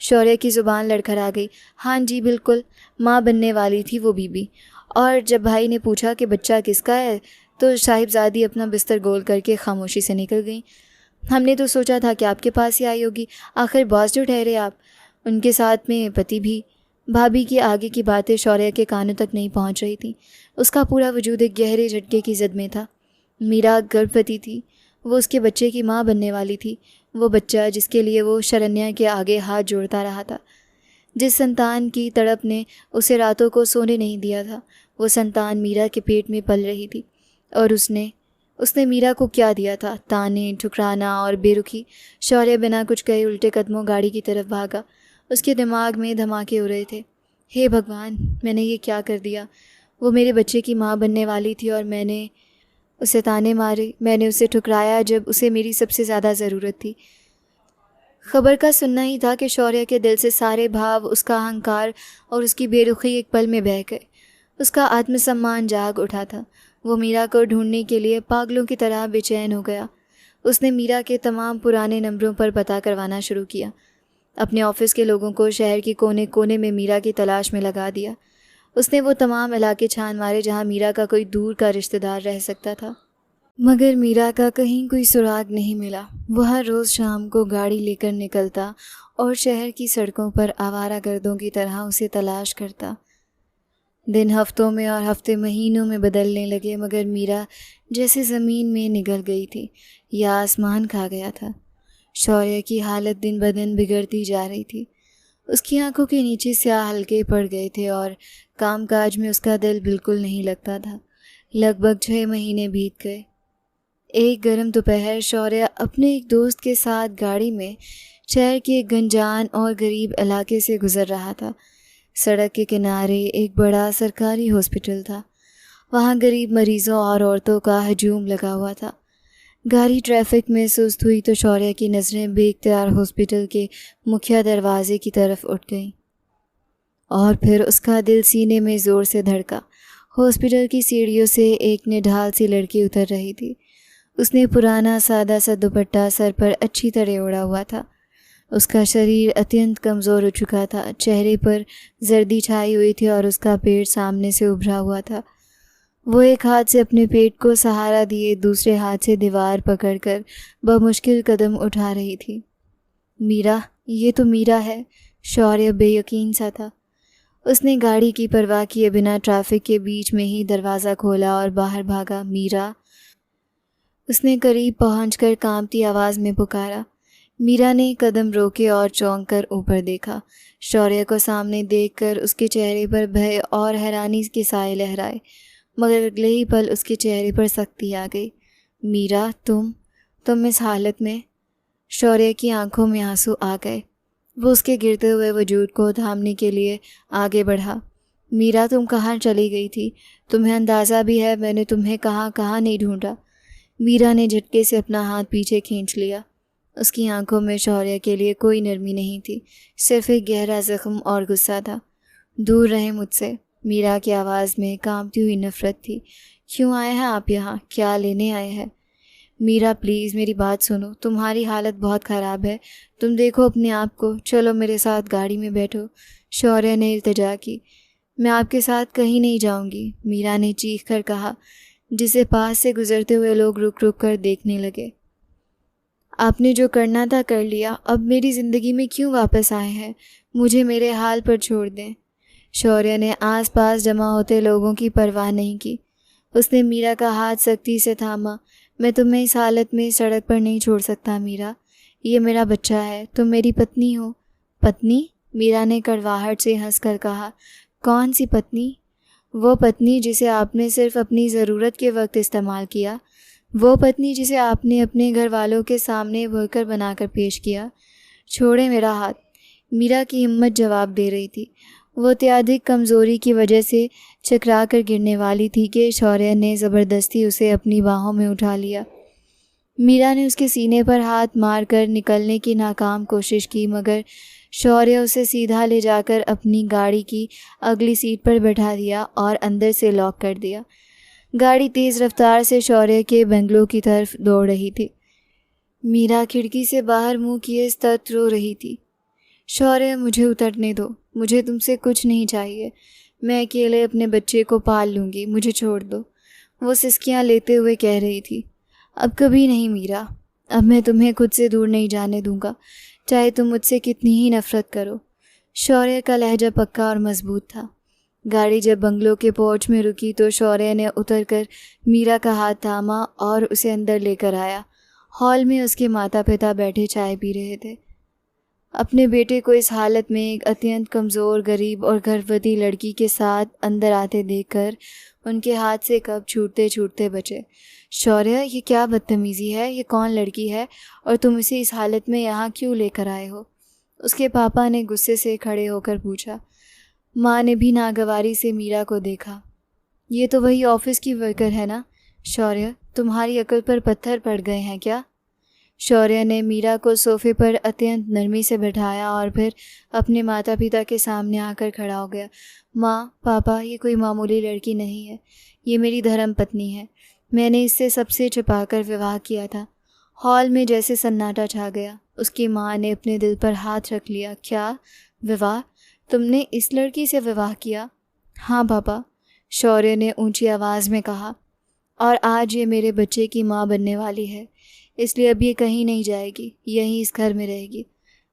A: शौर्य की ज़ुबान लड़खड़ा गई। हाँ जी बिल्कुल, माँ बनने वाली थी वो बीबी। और जब भाई ने पूछा कि बच्चा किसका है, तो साहिबजादी अपना बिस्तर गोल करके खामोशी से निकल गई। हमने तो सोचा था कि आपके पास ही आई होगी, आखिर बॉस जो ठहरे आप, उनके साथ में पति भी। भाभी की आगे की बातें शौर्य के कानों तक नहीं पहुंच रही थी। उसका पूरा वजूद एक गहरे झटके की जद में था। मीरा गर्भवती थी, वो उसके बच्चे की माँ बनने वाली थी। वो बच्चा जिसके लिए वो शरण्या के आगे हाथ जोड़ता रहा था, जिस संतान की तड़प ने उसे रातों को सोने नहीं दिया था, वो संतान मीरा के पेट में पल रही थी। और उसने मीरा को क्या दिया था? ताने, ठुकराना और बेरुखी। शौर्य बिना कुछ कहे उल्टे कदमों गाड़ी की तरफ भागा। उसके दिमाग में धमाके हो रहे थे। हे भगवान, मैंने ये क्या कर दिया? वो मेरे बच्चे की माँ बनने वाली थी और मैंने उसे ताने मारे, मैंने उसे ठुकराया जब उसे मेरी सबसे ज़्यादा ज़रूरत थी। खबर का सुनना ही था कि शौर्य के दिल से सारे भाव, उसका अहंकार और उसकी बेरुखी एक पल में बह गए। उसका आत्मसम्मान जाग उठा था। वो मीरा को ढूंढने के लिए पागलों की तरह बेचैन हो गया। उसने मीरा के तमाम पुराने नंबरों पर पता करवाना शुरू किया। अपने ऑफिस के लोगों को शहर के कोने कोने में मीरा की तलाश में लगा दिया। उसने वो तमाम इलाके छान मारे जहाँ मीरा का कोई दूर का रिश्तेदार रह सकता था, मगर मीरा का कहीं कोई सुराग नहीं मिला। वह हर रोज़ शाम को गाड़ी लेकर निकलता और शहर की सड़कों पर आवारागर्दों की तरह उसे तलाश करता। दिन हफ्तों में और हफ्ते महीनों में बदलने लगे, मगर मीरा जैसे ज़मीन में निगल गई थी या आसमान खा गया था। शौर्य की हालत दिन ब दिन बिगड़ती जा रही थी। उसकी आंखों के नीचे स्याह हल्के पड़ गए थे और कामकाज में उसका दिल बिल्कुल नहीं लगता था। लगभग 6 महीने बीत गए। एक गर्म दोपहर शौर्य अपने एक दोस्त के साथ गाड़ी में शहर के एक गंजान और गरीब इलाके से गुजर रहा था। सड़क के किनारे एक बड़ा सरकारी हॉस्पिटल था। वहाँ गरीब मरीजों और औरतों का हजूम लगा हुआ था। गाड़ी ट्रैफिक में सुस्त हुई तो शौर्य की नज़रें बेख्तियार हॉस्पिटल के मुख्य दरवाजे की तरफ उठ गईं और फिर उसका दिल सीने में ज़ोर से धड़का। हॉस्पिटल की सीढ़ियों से एक निढाल सी लड़की उतर रही थी। उसने पुराना सादा सा दुपट्टा सर पर अच्छी तरह ओढ़ा हुआ था। उसका शरीर अत्यंत कमज़ोर हो चुका था। चेहरे पर जर्दी छाई हुई थी और उसका पेट सामने से उभरा हुआ था। वो एक हाथ से अपने पेट को सहारा दिए दूसरे हाथ से दीवार पकड़कर बमुश्किल कदम उठा रही थी। मीरा, ये तो मीरा है। शौर्य बेयकीन सा था। उसने गाड़ी की परवाह किए बिना ट्रैफिक के बीच में ही दरवाज़ा खोला और बाहर भागा। मीरा, उसने करीब पहुंचकर कांपती आवाज़ में पुकारा। मीरा ने कदम रोके और चौंक कर ऊपर देखा। शौर्य को सामने देखकर उसके चेहरे पर भय और हैरानी के साए लहराए, मगर अगले ही पल उसके चेहरे पर सख्ती आ गई। मीरा, तुम इस हालत में? शौर्य की आंखों में आंसू आ गए। वो उसके गिरते हुए वजूद को थामने के लिए आगे बढ़ा। मीरा, तुम कहाँ चली गई थी? तुम्हें अंदाज़ा भी है मैंने तुम्हें कहाँ कहाँ नहीं ढूंढा। मीरा ने झटके से अपना हाथ पीछे खींच लिया। उसकी आंखों में शौर्य के लिए कोई नरमी नहीं थी, सिर्फ एक गहरा ज़ख्म और गुस्सा था। दूर रहें मुझसे। मीरा की आवाज़ में कांपती हुई नफ़रत थी। क्यों आए हैं आप यहाँ? क्या लेने आए हैं? मीरा, प्लीज़ मेरी बात सुनो। तुम्हारी हालत बहुत ख़राब है। तुम देखो अपने आप को। चलो मेरे साथ गाड़ी में बैठो। शौर्य ने इल्तिजा की। मैं आपके साथ कहीं नहीं जाऊंगी, मीरा ने चीख कर कहा, जिसे पास से गुजरते हुए लोग रुक रुक कर देखने लगे। आपने जो करना था कर लिया। अब मेरी ज़िंदगी में क्यों वापस आए हैं? मुझे मेरे हाल पर छोड़ दें। शौर्य ने आसपास जमा होते लोगों की परवाह नहीं की। उसने मीरा का हाथ सख्ती से थामा। मैं तुम्हें इस हालत में सड़क पर नहीं छोड़ सकता मीरा। ये मेरा बच्चा है। तुम मेरी पत्नी हो। पत्नी? मीरा ने कड़वाहट से हंसकर कहा। कौन सी पत्नी? वो पत्नी जिसे आपने सिर्फ अपनी ज़रूरत के वक्त इस्तेमाल किया। वो पत्नी जिसे आपने अपने घर वालों के सामने वर्कर बनाकर पेश किया। छोड़े मेरा हाथ। मीरा की हिम्मत जवाब दे रही थी। वो अत्यधिक कमज़ोरी की वजह से चकरा कर गिरने वाली थी कि शौर्य ने ज़बरदस्ती उसे अपनी बाहों में उठा लिया। मीरा ने उसके सीने पर हाथ मारकर निकलने की नाकाम कोशिश की, मगर शौर्य उसे सीधा ले जाकर अपनी गाड़ी की अगली सीट पर बैठा दिया और अंदर से लॉक कर दिया। गाड़ी तेज़ रफ्तार से शौर्य के बंगलों की तरफ दौड़ रही थी। मीरा खिड़की से बाहर मुंह किए सतत रो रही थी। शौर्य, मुझे उतरने दो। मुझे तुमसे कुछ नहीं चाहिए। मैं अकेले अपने बच्चे को पाल लूँगी। मुझे छोड़ दो, वो सिसकियाँ लेते हुए कह रही थी। अब कभी नहीं मीरा। अब मैं तुम्हें खुद से दूर नहीं जाने दूंगा, चाहे तुम मुझसे कितनी ही नफ़रत करो। शौर्य का लहजा पक्का और मजबूत था। गाड़ी जब बंगलों के पोर्च में रुकी तो शौर्य ने उतरकर मीरा का हाथ थामा और उसे अंदर लेकर आया। हॉल में उसके माता पिता बैठे चाय पी रहे थे। अपने बेटे को इस हालत में एक अत्यंत कमज़ोर, गरीब और गर्भवती लड़की के साथ अंदर आते देखकर उनके हाथ से कप छूटते छूटते बचे। शौर्य, ये क्या बदतमीज़ी है? ये कौन लड़की है और तुम इसे इस हालत में यहाँ क्यों लेकर आए हो? उसके पापा ने गुस्से से खड़े होकर पूछा। माँ ने भी नागवारी से मीरा को देखा। ये तो वही ऑफिस की वर्कर है ना? शौर्य, तुम्हारी अकल पर पत्थर पड़ गए हैं क्या? शौर्य ने मीरा को सोफे पर अत्यंत नरमी से बैठाया और फिर अपने माता पिता के सामने आकर खड़ा हो गया। माँ, पापा, ये कोई मामूली लड़की नहीं है, ये मेरी धर्म पत्नी है। मैंने इससे सबसे छिपाकर विवाह किया था। हॉल में जैसे सन्नाटा छा गया। उसकी माँ ने अपने दिल पर हाथ रख लिया। क्या विवाह? तुमने इस लड़की से विवाह किया? हाँ पापा, शौर्य ने ऊंची आवाज़ में कहा। और आज ये मेरे बच्चे की माँ बनने वाली है, इसलिए अब ये कहीं नहीं जाएगी, यहीं इस घर में रहेगी।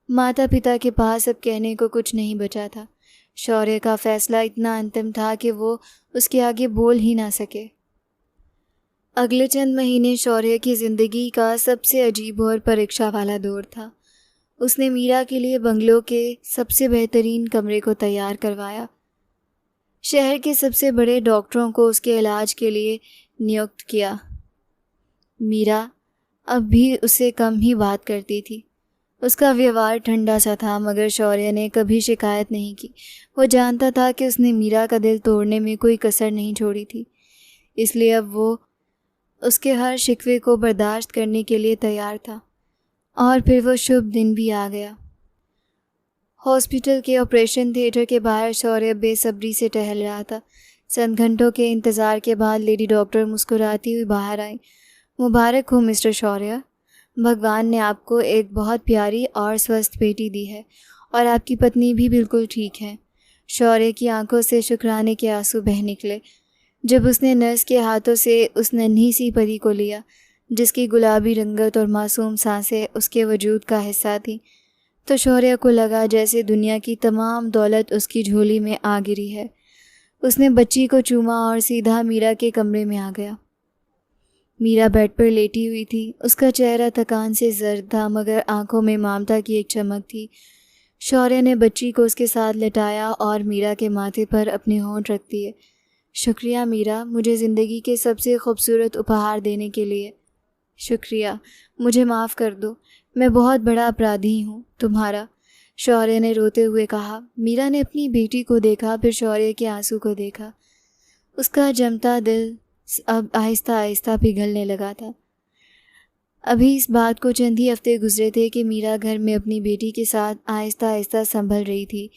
A: माता पिता के पास अब कहने को कुछ नहीं बचा था। शौर्य का फैसला इतना अंतिम था कि वो उसके आगे बोल ही ना सके। अगले चंद महीने शौर्य की ज़िंदगी का सबसे अजीब और परीक्षा वाला दौर था। उसने मीरा के लिए बंगलों के सबसे बेहतरीन कमरे को तैयार करवाया। शहर के सबसे बड़े डॉक्टरों को उसके इलाज के लिए नियुक्त किया। मीरा अब भी उससे कम ही बात करती थी। उसका व्यवहार ठंडा सा था, मगर शौर्य ने कभी शिकायत नहीं की। वो जानता था कि उसने मीरा का दिल तोड़ने में कोई कसर नहीं छोड़ी थी, इसलिए अब वो उसके हर शिकवे को बर्दाश्त करने के लिए तैयार था। और फिर वो शुभ दिन भी आ गया। हॉस्पिटल के ऑपरेशन थिएटर के बाहर शौर्य बेसब्री से टहल रहा था। चंद घंटों के इंतज़ार के बाद लेडी डॉक्टर मुस्कुराती हुई बाहर आई। मुबारक हो मिस्टर शौर्य, भगवान ने आपको एक बहुत प्यारी और स्वस्थ बेटी दी है और आपकी पत्नी भी बिल्कुल ठीक है। शौर्य की आंखों से शुक्राने के आंसू बह निकले जब उसने नर्स के हाथों से उस नन्ही सी परी को लिया, जिसकी गुलाबी रंगत और मासूम सांसें उसके वजूद का हिस्सा थी। तो शौर्य को लगा जैसे दुनिया की तमाम दौलत उसकी झोली में आ गिरी है। उसने बच्ची को चूमा और सीधा मीरा के कमरे में आ गया। मीरा बेड पर लेटी हुई थी। उसका चेहरा थकान से जर्द था, मगर आंखों में ममता की एक चमक थी। शौर्य ने बच्ची को उसके साथ लेटाया और मीरा के माथे पर अपने होंठ रख दिए। शुक्रिया मीरा, मुझे ज़िंदगी के सबसे खूबसूरत उपहार देने के लिए। शुक्रिया, मुझे माफ़ कर दो, मैं बहुत बड़ा अपराधी हूँ तुम्हारा, शौर्य ने रोते हुए कहा। मीरा ने अपनी बेटी को देखा, फिर शौर्य के आंसू को देखा। उसका जमता दिल अब आहिस्ता आहिस्ता पिघलने लगा था। अभी इस बात को चंद ही हफ्ते गुजरे थे कि मीरा घर में अपनी बेटी के साथ आहिस्ता आहिस्ता संभल रही थी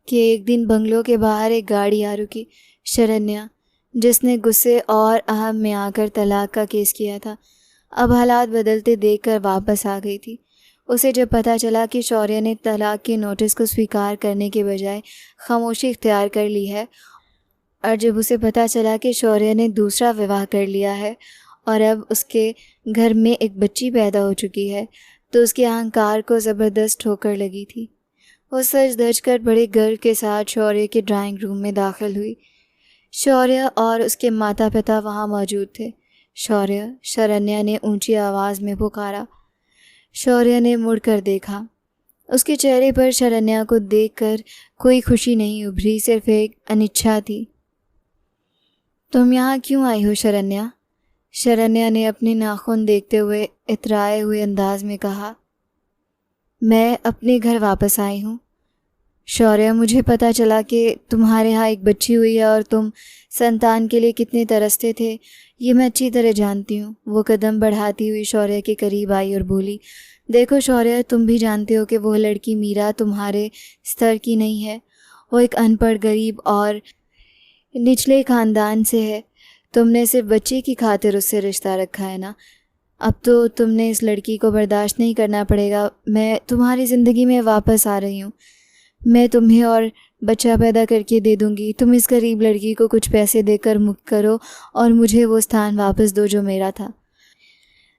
A: कि एक दिन बंगलों के बाहर एक गाड़ी आ रुकी। शरण्या, जिसने गुस्से और अहम में आकर तलाक का केस किया था, अब हालात बदलते देखकर वापस आ गई थी। उसे जब पता चला कि शौर्य ने तलाक के नोटिस को स्वीकार करने के बजाय खामोशी इख्तियार कर ली है, और जब उसे पता चला कि शौर्य ने दूसरा विवाह कर लिया है और अब उसके घर में एक बच्ची पैदा हो चुकी है, तो उसके अहंकार को ज़बरदस्त ठोकर लगी थी। वो सच धज कर बड़े गर्व के साथ शौर्य के ड्राइंग रूम में दाखिल हुई। शौर्य और उसके माता पिता वहाँ मौजूद थे। शौर्य, शरण्या ने ऊंची आवाज़ में पुकारा। शौर्य ने मुड़कर देखा। उसके चेहरे पर शरण्या को देखकर कोई खुशी नहीं उभरी, सिर्फ एक अनिच्छा थी। तुम यहाँ क्यों आई हो शरण्या? शरण्या ने अपने नाखून देखते हुए इतराए हुए अंदाज में कहा। मैं अपने घर वापस आई हूँ शौर्य, मुझे पता चला कि तुम्हारे यहाँ एक बच्ची हुई है और तुम संतान के लिए कितने तरसते थे, ये मैं अच्छी तरह जानती हूँ। वो कदम बढ़ाती हुई शौर्य के करीब आई और बोली, देखो शौर्य, तुम भी जानते हो कि वो लड़की मीरा तुम्हारे स्तर की नहीं है। वो एक अनपढ़, गरीब और निचले ख़ानदान से है। तुमने सिर्फ बच्चे की खातिर उससे रिश्ता रखा है ना? अब तो तुमने इस लड़की को बर्दाश्त नहीं करना पड़ेगा। मैं तुम्हारी ज़िंदगी में वापस आ रही हूँ। मैं तुम्हें और बच्चा पैदा करके दे दूँगी। तुम इस गरीब लड़की को कुछ पैसे देकर मुक्त करो और मुझे वो स्थान वापस दो जो मेरा था।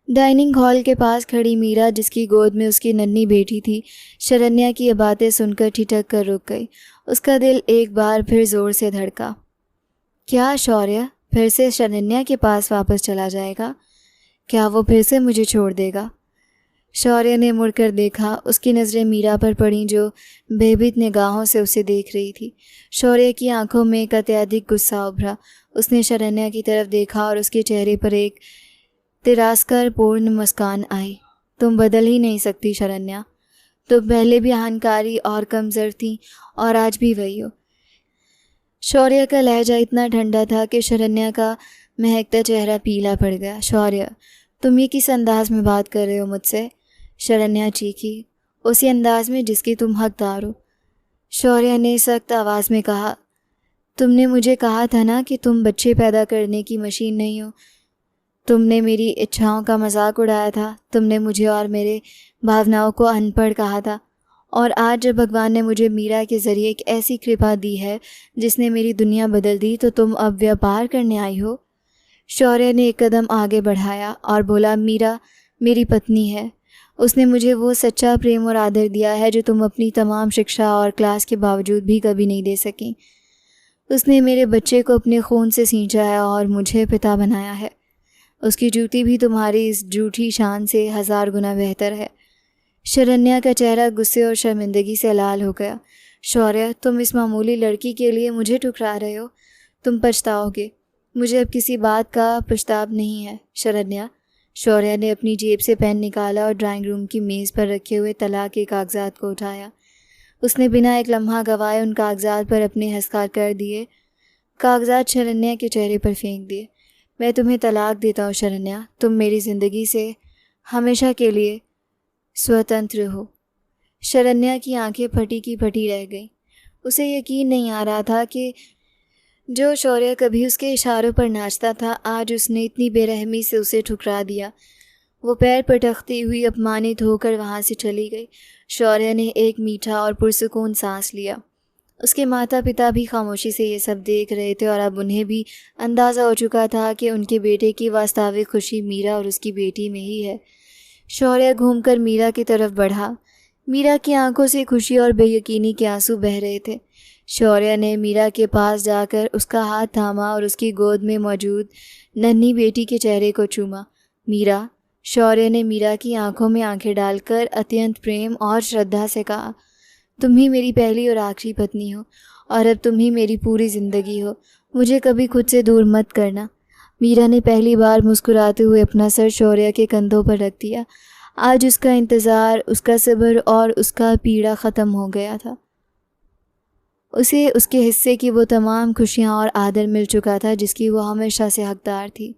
A: डाइनिंग हॉल के पास खड़ी मीरा, जिसकी गोद में उसकी नन्ही बेटी थी, शरण्या की ये बातें सुनकर ठिठक कर रुक गई। उसका दिल एक बार फिर ज़ोर से धड़का। क्या शौर्य फिर से शरण्या के पास वापस चला जाएगा? क्या वो फिर से मुझे छोड़ देगा? शौर्य ने मुड़कर देखा। उसकी नज़रें मीरा पर पड़ीं, जो बेभीत निगाहों से उसे देख रही थी। शौर्य की आंखों में एक अत्यधिक गुस्सा उभरा। उसने शरण्या की तरफ देखा और उसके चेहरे पर एक तिरस्कार पूर्ण मुस्कान आई। तुम बदल ही नहीं सकती शरण्या। तुम पहले भी अहंकारी और कमज़ोर थी और आज भी वही हो। शौर्य का लहजा इतना ठंडा था कि शरण्या का महक का चेहरा पीला पड़ गया। शौर्य, तुम ये किस अंदाज में बात कर रहे हो मुझसे? शरण्या चीखी। उसी अंदाज में जिसकी तुम हकदार हो, शौर्य ने सख्त आवाज़ में कहा। तुमने मुझे कहा था ना कि तुम बच्चे पैदा करने की मशीन नहीं हो। तुमने मेरी इच्छाओं का मजाक उड़ाया था। तुमने मुझे और मेरे भावनाओं को अनपढ़ कहा था। और आज जब भगवान ने मुझे मीरा के ज़रिए एक ऐसी कृपा दी है जिसने मेरी दुनिया बदल दी, तो तुम अब व्यापार करने आई हो। शौर्य ने एक कदम आगे बढ़ाया और बोला, मीरा मेरी पत्नी है। उसने मुझे वो सच्चा प्रेम और आदर दिया है जो तुम अपनी तमाम शिक्षा और क्लास के बावजूद भी कभी नहीं दे सकी। उसने मेरे बच्चे को अपने खून से सींचा है और मुझे पिता बनाया है। उसकी जूती भी तुम्हारी इस झूठी शान से 1000 गुना बेहतर है। शरण्या का चेहरा गुस्से और शर्मिंदगी से लाल हो गया। शौर्य, तुम इस मामूली लड़की के लिए मुझे ठुकरा रहे हो। तुम पछताओगे। मुझे अब किसी बात का पछतावा नहीं है। शरण्या। शौर्य ने अपनी जेब से पेन निकाला और ड्राइंग रूम की मेज़ पर रखे हुए तलाक के कागजात को उठाया। उसने बिना एक लम्हा गवाए उन कागजात पर अपने हस्ताक्षर कर दिए। कागजात शरण्या के चेहरे पर फेंक दिए। मैं तुम्हें तलाक देता हूँ शरण्या। तुम मेरी ज़िंदगी से हमेशा के लिए स्वतंत्र हो। शरण्या की आंखें फटी की फटी रह गईं। उसे यकीन नहीं आ रहा था कि जो शौर्य कभी उसके इशारों पर नाचता था, आज उसने इतनी बेरहमी से उसे ठुकरा दिया। वो पैर पटकती हुई अपमानित होकर वहाँ से चली गई। शौर्य ने एक मीठा और पुरसुकून सांस लिया। उसके माता पिता भी खामोशी से ये सब देख रहे थे और अब उन्हें भी अंदाज़ा हो चुका था कि उनके बेटे की वास्तविक खुशी मीरा और उसकी बेटी में ही है। शौर्य घूमकर मीरा की तरफ बढ़ा। मीरा की आंखों से खुशी और बेयकीनी के आंसू बह रहे थे। शौर्य ने मीरा के पास जाकर उसका हाथ थामा और उसकी गोद में मौजूद नन्ही बेटी के चेहरे को चूमा। मीरा। शौर्य ने मीरा की आंखों में आंखें डालकर अत्यंत प्रेम और श्रद्धा से कहा, तुम ही मेरी पहली और आखिरी पत्नी हो और अब तुम ही मेरी पूरी ज़िंदगी हो। मुझे कभी खुद से दूर मत करना। मीरा ने पहली बार मुस्कुराते हुए अपना सर शौर्य के कंधों पर रख दिया। आज उसका इंतज़ार, उसका सब्र और उसका पीड़ा ख़त्म हो गया था। उसे उसके हिस्से की वो तमाम खुशियाँ और आदर मिल चुका था जिसकी वो हमेशा से हकदार थी।